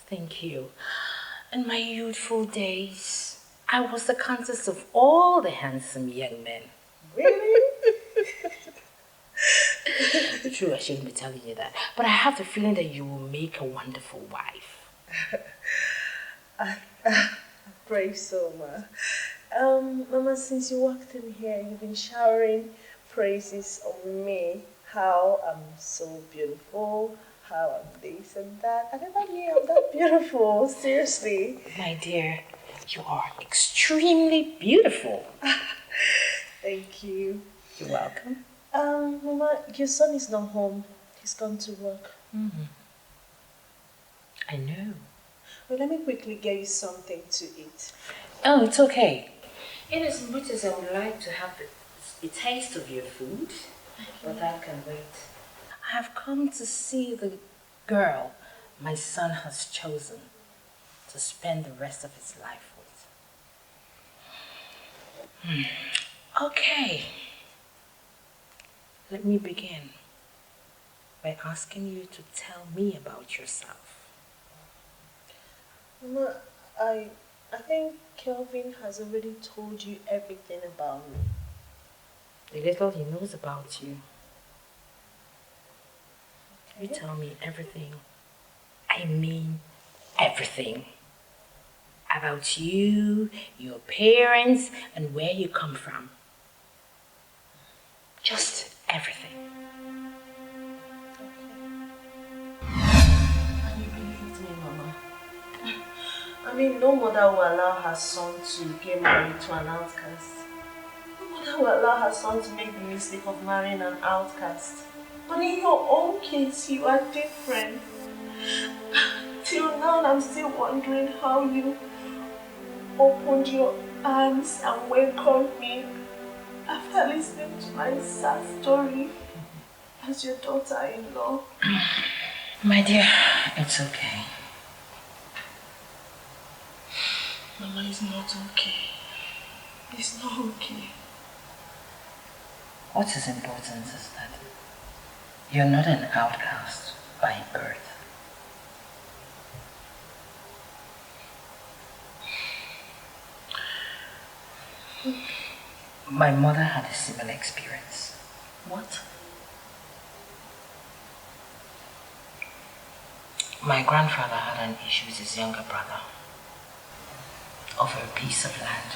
Thank you. In my youthful days, I was the countess of all the handsome young men. Really? True, I shouldn't be telling you that. But I have the feeling that you will make a wonderful wife. Pray so, ma. Mama, since you walked in here, you've been showering praises on me. How I'm so beautiful, how I'm this and that. I never knew I'm that beautiful, seriously. My dear, you are extremely beautiful. Thank you. You're welcome. Mama, your son is not home. He's gone to work. I know. Well, let me quickly get you something to eat. Oh, it's okay. In as much as I would like to have a taste of your food, but that can wait. I have come to see the girl my son has chosen to spend the rest of his life with. Okay. Let me begin by asking you to tell me about yourself. Mama, I think Kelvin has already told you everything about me. The little he knows about you. You tell me everything. I mean everything. About you, your parents, and where you come from. Just everything. And you believed me, Mama. I mean, no mother will allow her son to get married to an outcast. No mother will allow her son to make the mistake of marrying an outcast. But in your own case, you are different. Till now, I'm still wondering how you opened your arms and welcomed me after listening to my sad story as your daughter-in-law. My dear, it's okay. Mama, it's not okay. It's not okay. What is important is that you're not an outcast by birth. My mother had a similar experience. What? My grandfather had an issue with his younger brother over a piece of land.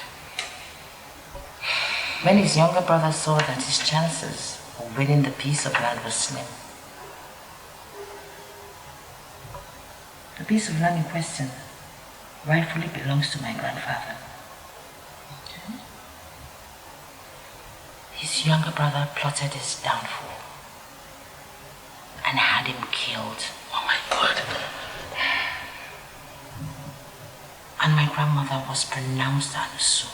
When his younger brother saw that his chances of winning the piece of land were slim, the piece of land in question rightfully belongs to my grandfather. Okay. His younger brother plotted his downfall and had him killed. Oh my God. And my grandmother was pronounced an Usu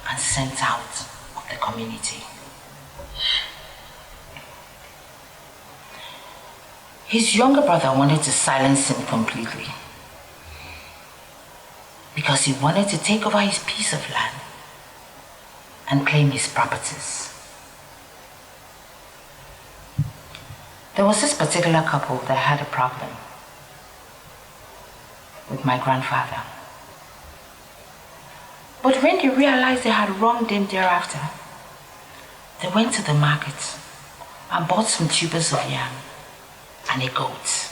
and sent out of the community. His younger brother wanted to silence him completely because he wanted to take over his piece of land and claim his properties. There was this particular couple that had a problem with my grandfather. But when they realized they had wronged him thereafter, they went to the market and bought some tubers of yam and a goat.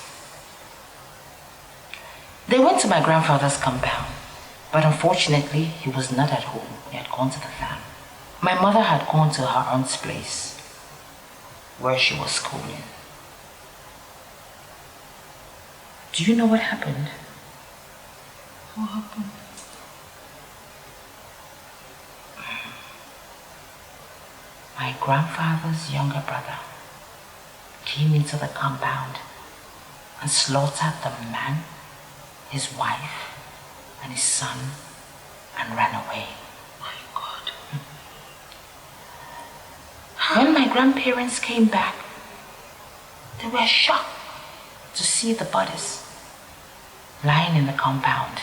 They went to my grandfather's compound, but unfortunately he was not at home. He had gone to the farm. My mother had gone to her aunt's place where she was schooling. Do you know what happened? What happened? My grandfather's younger brother came into the compound and slaughtered the man, his wife, and his son and ran away. My God. When my grandparents came back, they were shocked to see the bodies lying in the compound.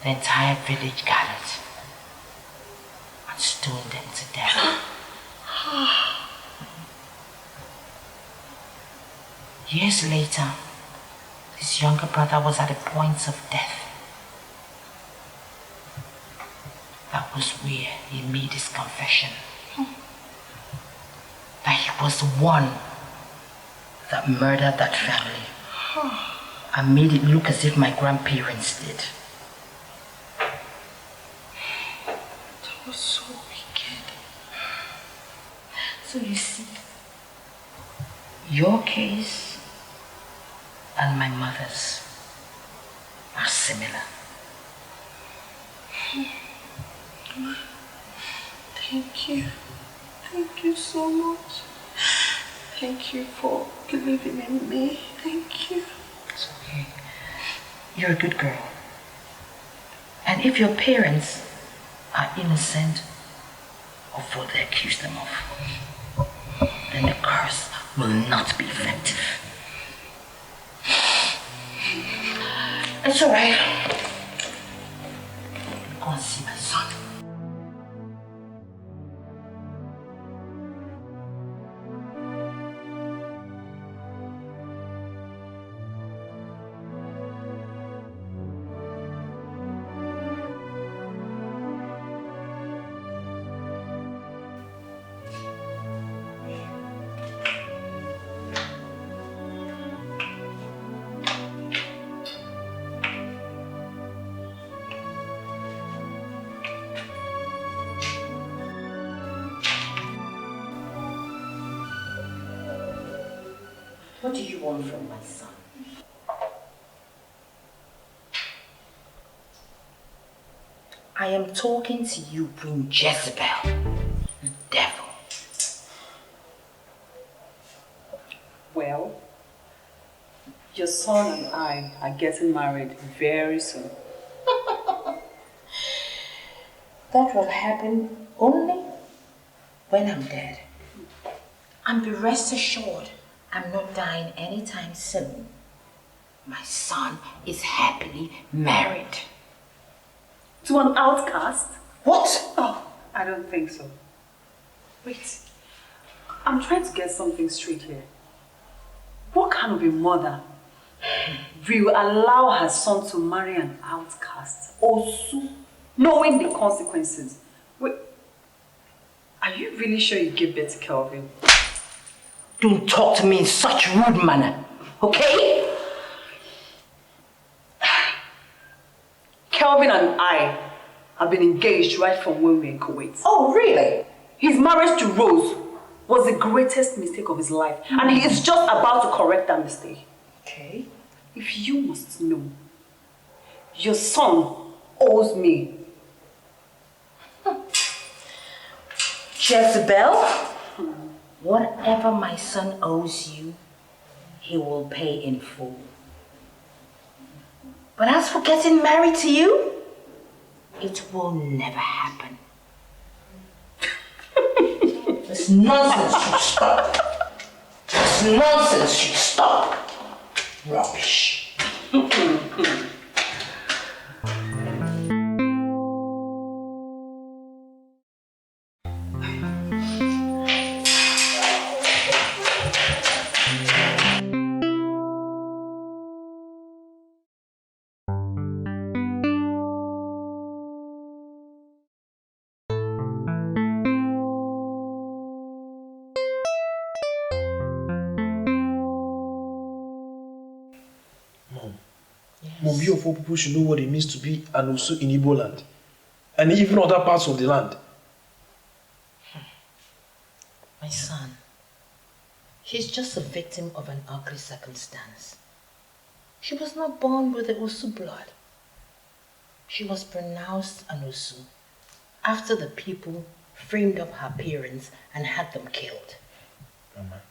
The entire village gathered and stoned them to death. Years later, his younger brother was at the point of death. That was where he made his confession. That he was the one that murdered that family and made it look as if my grandparents did. That was so wicked. So you see, your case and my mother's are similar. Thank you. Thank you so much. Thank you for believing in me. Thank you. It's okay. You're a good girl. And if your parents are innocent of what they accuse them of, then the curse will not be effective. It's alright. Go and see my son. What do you want from my son? I am talking to you, Queen Jezebel, you devil. Well, your son and I are getting married very soon. That will happen only when I'm dead. And be rest assured, I'm not dying anytime soon. My son is happily married. To an outcast? What? Oh, I don't think so. Wait, I'm trying to get something straight here. What kind of a mother will allow her son to marry an outcast, Osu, knowing the consequences? Wait, are you really sure you gave birth to Kelvin? Don't talk to me in such rude manner, okay? Kelvin and I have been engaged right from when we were in Kuwait. Oh, really? His marriage to Rose was the greatest mistake of his life, and he is just about to correct that mistake. Okay. If you must know, your son owes me. Jezebel, whatever my son owes you, he will pay in full. But as for getting married to you, it will never happen. This nonsense should stop. This nonsense should stop. Rubbish. Mom, you of all people should know what it means to be an Osu in Igbo land. And even other parts of the land. My son, she's just a victim of an ugly circumstance. She was not born with the Osu blood. She was pronounced an Osu after the people framed up her parents and had them killed. Mama,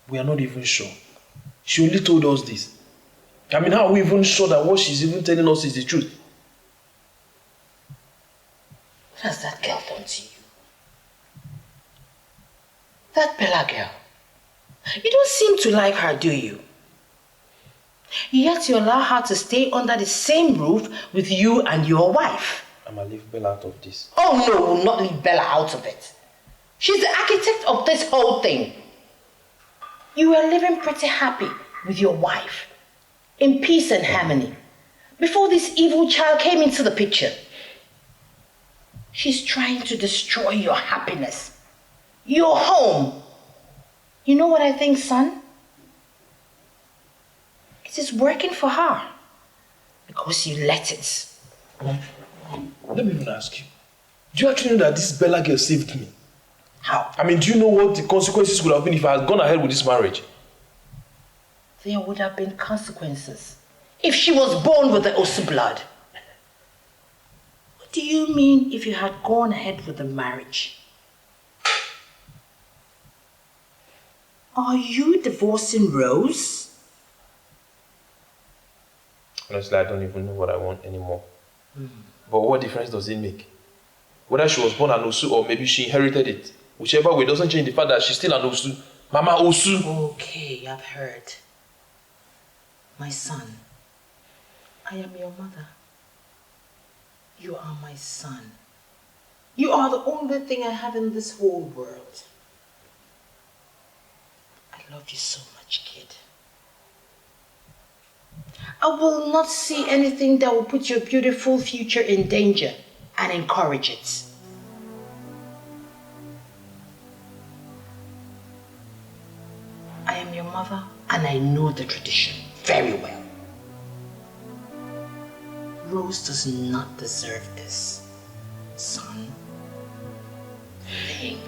we are not even sure. She only told us this. I mean, how are we even sure that what she's even telling us is the truth? What has that girl done to you? That Bella girl. You don't seem to like her, do you? Yet you allow her to stay under the same roof with you and your wife. I'ma leave Bella out of this. Oh no, we'll not leave Bella out of it. She's the architect of this whole thing. You were living pretty happy with your wife, in peace and harmony, before this evil child came into the picture. She's trying to destroy your happiness, your home. You know what I think, son? It is working for her because you let it. Mom, let me even ask you. Do you actually know that this Bella girl saved me? How? I mean, do you know what the consequences would have been if I had gone ahead with this marriage? There would have been consequences if she was born with the Osu blood. What do you mean if you had gone ahead with the marriage? Are you divorcing Rose? Honestly, I don't even know what I want anymore. But what difference does it make? Whether she was born an Osu or maybe she inherited it. Whichever way doesn't change the fact that she's still an Osu. Mama Osu. Okay, I've heard. My son, I am your mother. You are my son. You are the only thing I have in this whole world. I love you so much, kid. I will not see anything that will put your beautiful future in danger and encourage it. I am your mother and I know the tradition very well. Rose does not deserve this. Son, think.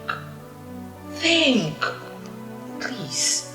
Think. Please.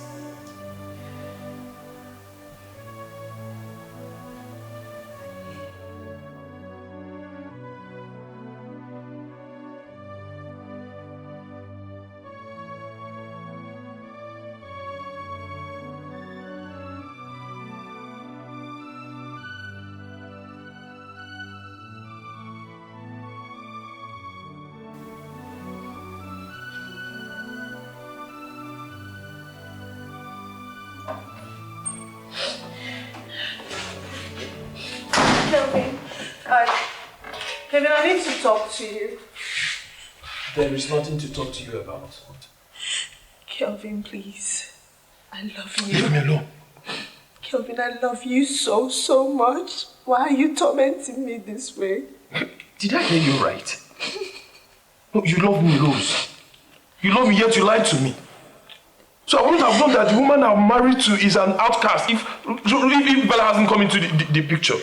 Kevin, I need to talk to you. There is nothing to talk to you about. Kelvin, please. I love you. Leave me alone. Kelvin, I love you so, so much. Why are you tormenting me this way? Did I hear you right? No, you love me, Rose. You love me, yet you lied to me. So I wouldn't have known that the woman I'm married to is an outcast if Bella hasn't come into the picture.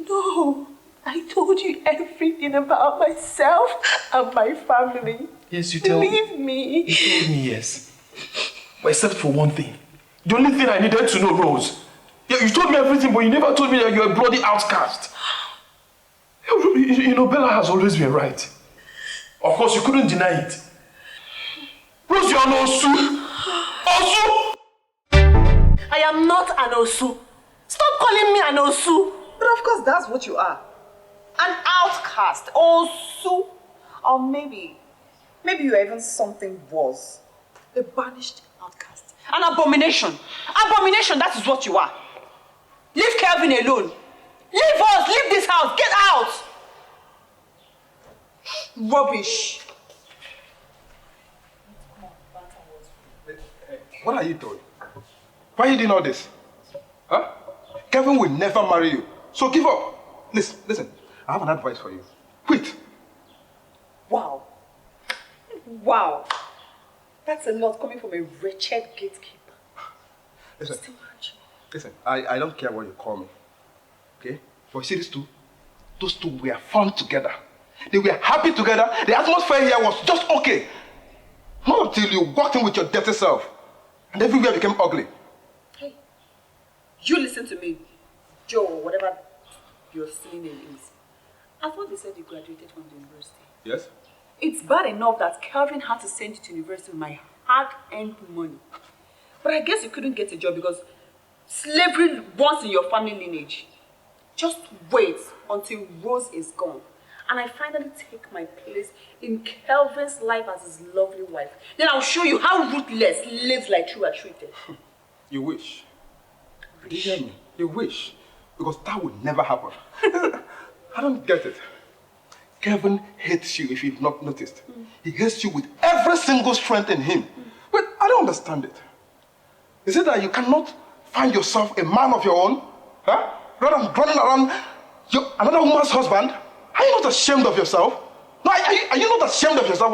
No. I told you everything about myself and my family. Yes, you tell me. Believe me. You told me yes. But except for one thing. The only thing I needed to know, Rose. Yeah, you told me everything, but you never told me that you're a bloody outcast. You know, Bella has always been right. Of course, you couldn't deny it. Rose, you're an Osu. Osu! I am not an Osu. Stop calling me an Osu. But of course, that's what you are. An outcast, Osu. Or maybe you're even something worse. A banished outcast. An abomination. Abomination, that is what you are. Leave Kelvin alone. Leave us, leave this house, get out. Rubbish. What are you doing? Why are you doing all this? Huh? Kevin will never marry you. So give up. Listen. I have an advice for you. Quit. Wow. Wow. That's a lot coming from a wretched gatekeeper. Listen, I don't care what you call me. Okay? But you see these two? Those two were fun together. They were happy together. The atmosphere here was just okay. Not until you walked in with your dirty self. And everywhere became ugly. Hey, you listen to me. Joe, or whatever your silly name is. I thought they said you graduated from the university. Yes? It's bad enough that Calvin had to send you to university with my hard-earned money. But I guess you couldn't get a job because slavery runs in your family lineage. Just wait until Rose is gone. And I finally take my place in Calvin's life as his lovely wife. Then I'll show you how ruthless slaves like you are treated. You wish. Do you hear me? You wish. Because that would never happen. I don't get it. Kevin hates you if you've not noticed. He hates you with every single strength in him. But I don't understand it. Is it that you cannot find yourself a man of your own? Huh? Rather than running around another woman's husband? Are you not ashamed of yourself? No, are you not ashamed of yourself?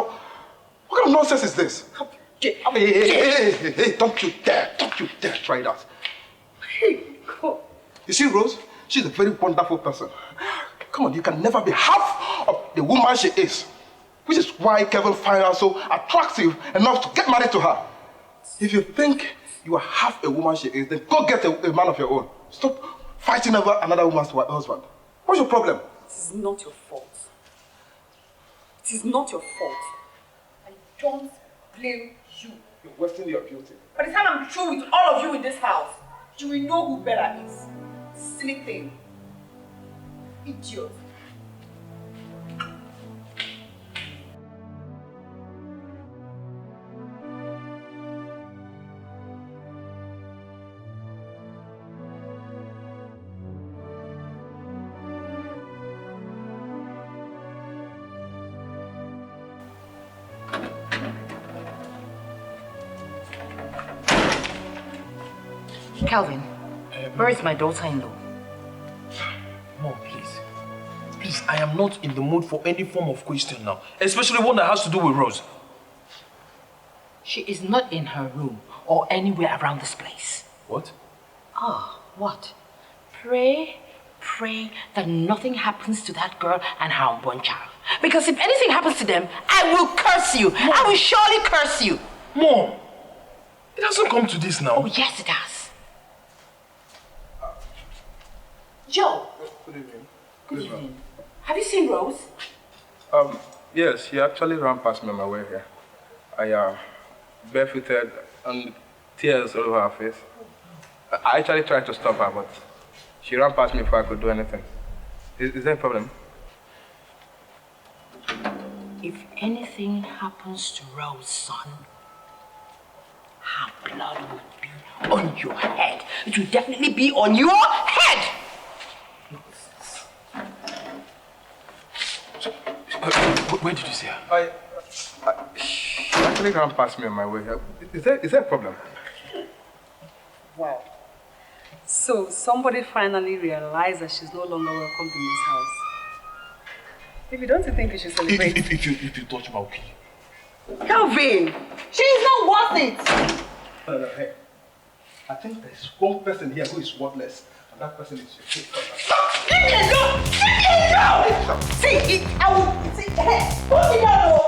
What kind of nonsense is this? Hey, don't you dare try that. You see, Rose, she's a very wonderful person. Come on, you can never be half of the woman she is. Which is why Kevin finds her so attractive enough to get married to her. If you think you are half a woman she is, then go get a man of your own. Stop fighting over another woman's husband. What's your problem? It is not your fault. It is not your fault. I don't blame you. You're wasting your beauty. By the time I'm through with all of you in this house, you will know who Bella is. Silly thing. Idiot. Calvin, where is my daughter-in-law? Mom, please. Please, I am not in the mood for any form of question now. Especially one that has to do with Rose. She is not in her room or anywhere around this place. What? Ah, what? Pray that nothing happens to that girl and her unborn child. Because if anything happens to them, I will curse you. Mom. I will surely curse you. Mom, it hasn't come to this now. Oh, yes, it has. Joe. Good evening. Good evening. Have you seen Rose? Yes, she actually ran past me on my way here. I barefooted and tears all over her face. I actually tried to stop her, but she ran past me before I could do anything. Is there a problem? If anything happens to Rose, son, her blood will be on your head. It will definitely be on your head! Where did you see her? She actually ran past me on my way here. Is there a problem? Wow. So somebody finally realized that she's no longer welcome in this house. Baby, don't you think we should celebrate? If you touch my okay. Calvin! She's not worth it! Hey, I think there's one person here who is worthless, and that person is your Leave me alone! Leave me alone! See, I will... See, hey, put me down!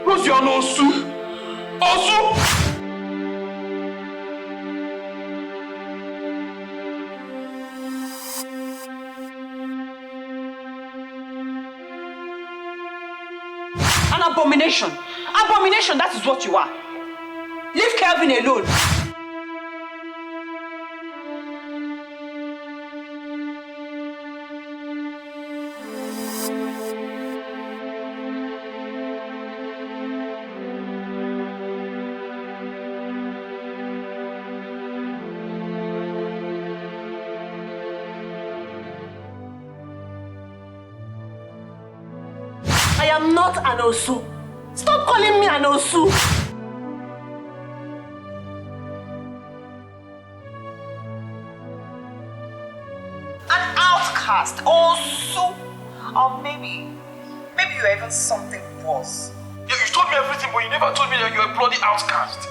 Rose, you are no Osu! Osu! An abomination! Abomination, that is what you are! Leave Calvin alone! I am not an Osu. Stop calling me an Osu. An outcast, Osu. Or maybe you're even something worse. Yeah, you told me everything, but you never told me that you're a bloody outcast.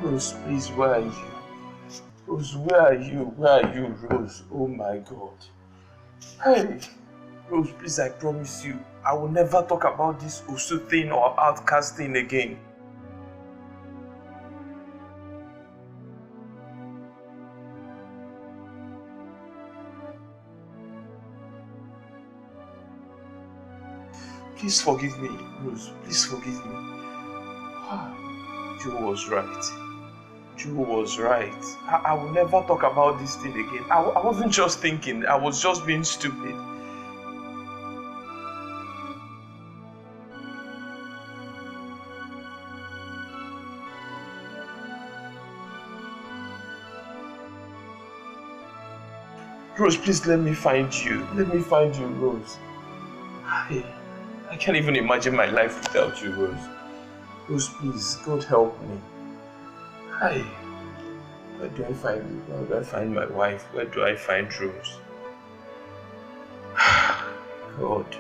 Rose, please, where are you? Rose, where are you? Where are you, Rose? Oh my God. Hey, Rose, please, I promise you, I will never talk about this Osu thing or outcast thing again. Please forgive me, Rose. Please forgive me. Joe was right. Joe was right. I will never talk about this thing again. I wasn't just thinking. I was just being stupid. Rose, please let me find you. Let me find you, Rose. I can't even imagine my life without you, Rose. Rose, please, God help me. Where do I find you? Where do I find my wife? Where do I find Rose? God.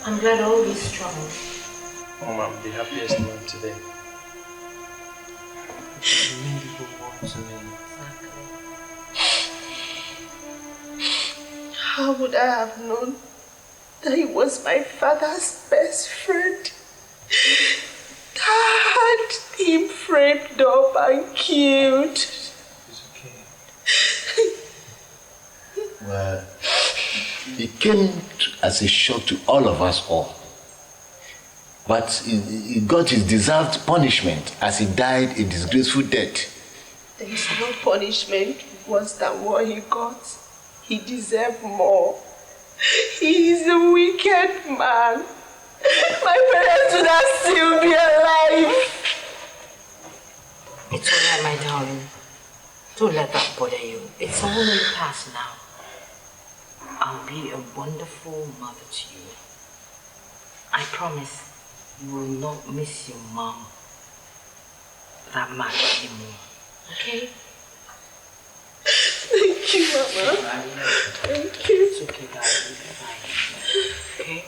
I'm glad all this trouble. Oh, I'm the happiest man today. Many people want to me. Exactly. How would I have known that he was my father's best friend? That had him framed up and killed. It's okay. Well, it came as a shock to all of us all. But he got his deserved punishment as he died a disgraceful death. There is no punishment worse than what he got. He deserved more. He is a wicked man. My parents would have still be alive. It's alright, my darling. Don't let that bother you. It's all in the past now. I'll be a wonderful mother to you. I promise you will not miss your mom that much anymore. Okay? Thank you, Mama. Thank you. It's okay, darling. You'll be fine. Okay?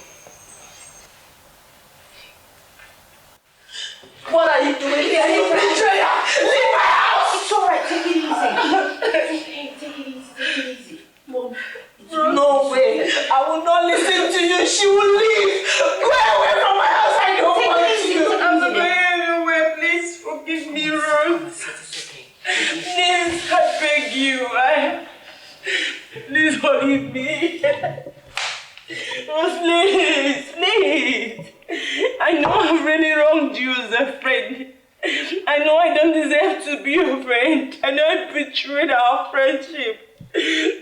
What are you doing here? You betrayer! Leave my house! It's alright. Take it easy. Okay, take it easy. Take it easy. Mom. No way! I will not listen to you. She will leave. Go away from my house. I don't want you. I'm not going anywhere. Please forgive me, Rose. It's okay. Please, I beg you. Please forgive me. Rose, please. I know I've really wronged you as a friend. I know I don't deserve to be your friend. I know I betrayed our friendship.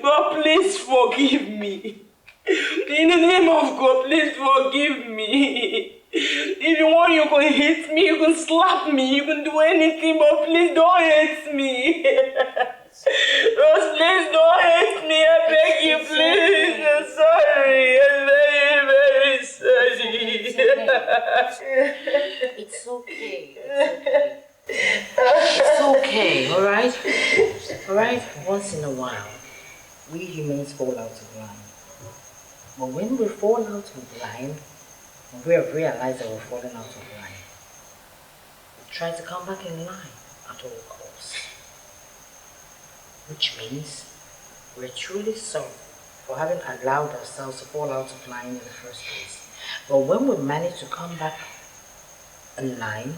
But please forgive me. In the name of God, please forgive me. If you want, you can hit me, you can slap me, you can do anything, but please don't hate me. Rose, please don't hate me. I beg you, please. I'm sorry. I'm very, very sorry. It's okay. It's okay, alright? Alright? Once in a while, we humans fall out of line. But when we fall out of line, we have realized that we're falling out of line, try to come back in line at all costs. Which means we're truly sorry for having allowed ourselves to fall out of line in the first place. But when we manage to come back in line,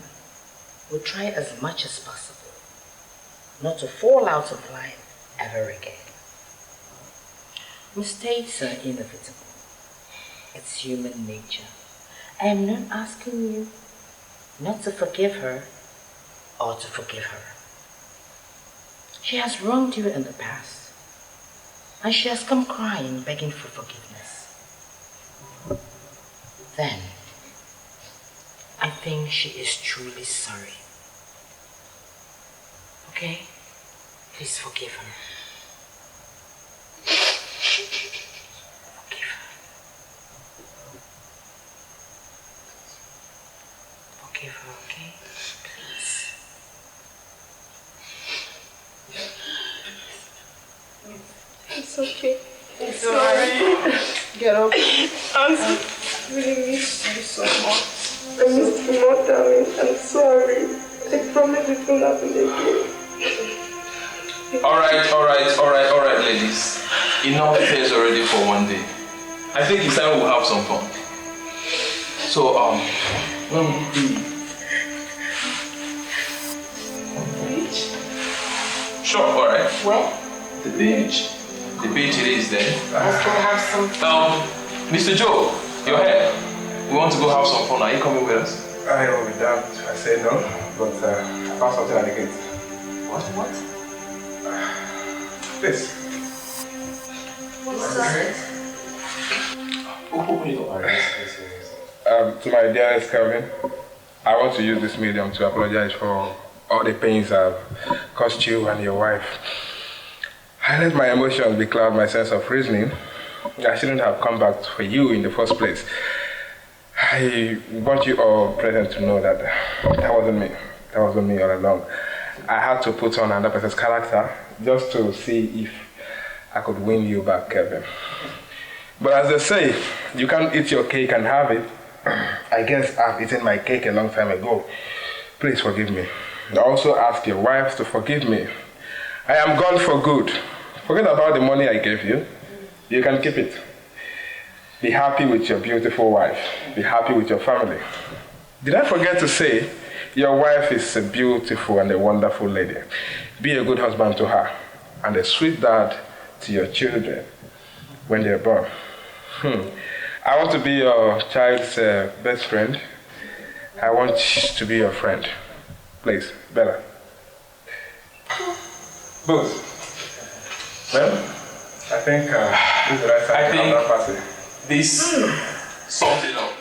we'll try as much as possible not to fall out of line ever again. Mistakes are inevitable. It's human nature. I am not asking you not to forgive her or to forgive her. She has wronged you in the past, and she has come crying, begging for forgiveness. Then, I think she is truly sorry. Okay? Please forgive her. Forgive her. Forgive her, okay? Please. It's okay. It's alright. Get up. I really miss you so much. I miss you more, darling. I'm sorry. I promise it will happen again. Alright, ladies. Enough affairs already for one day. I think it's time we'll have some fun. So, when will we beach? Sure, alright. Where? The beach. The beach it is then. Let's go have some fun. Mr. Joe, your hair. We want to go have some fun. Are you coming with us? I will be damned. I say no, but I found something at the gate. What? This. What's that? To my dearest Kevin, I want to use this medium to apologize for all the pains I've caused you and your wife. I let my emotions becloud my sense of reasoning. I shouldn't have come back for you in the first place. I want you all present to know that that wasn't me. That wasn't me all along. I had to put on another person's character just to see if I could win you back, Kevin. But as they say, you can't eat your cake and have it. I guess I've eaten my cake a long time ago. Please forgive me. I also ask your wife to forgive me. I am gone for good. Forget about the money I gave you. You can keep it. Be happy with your beautiful wife. Be happy with your family. Did I forget to say, your wife is a beautiful and a wonderful lady. Be a good husband to her and a sweet dad to your children when they're born. I want to be your child's best friend. I want to be your friend. Please, Bella. Both. Well, I think this is the right time to have that party. This sums it up.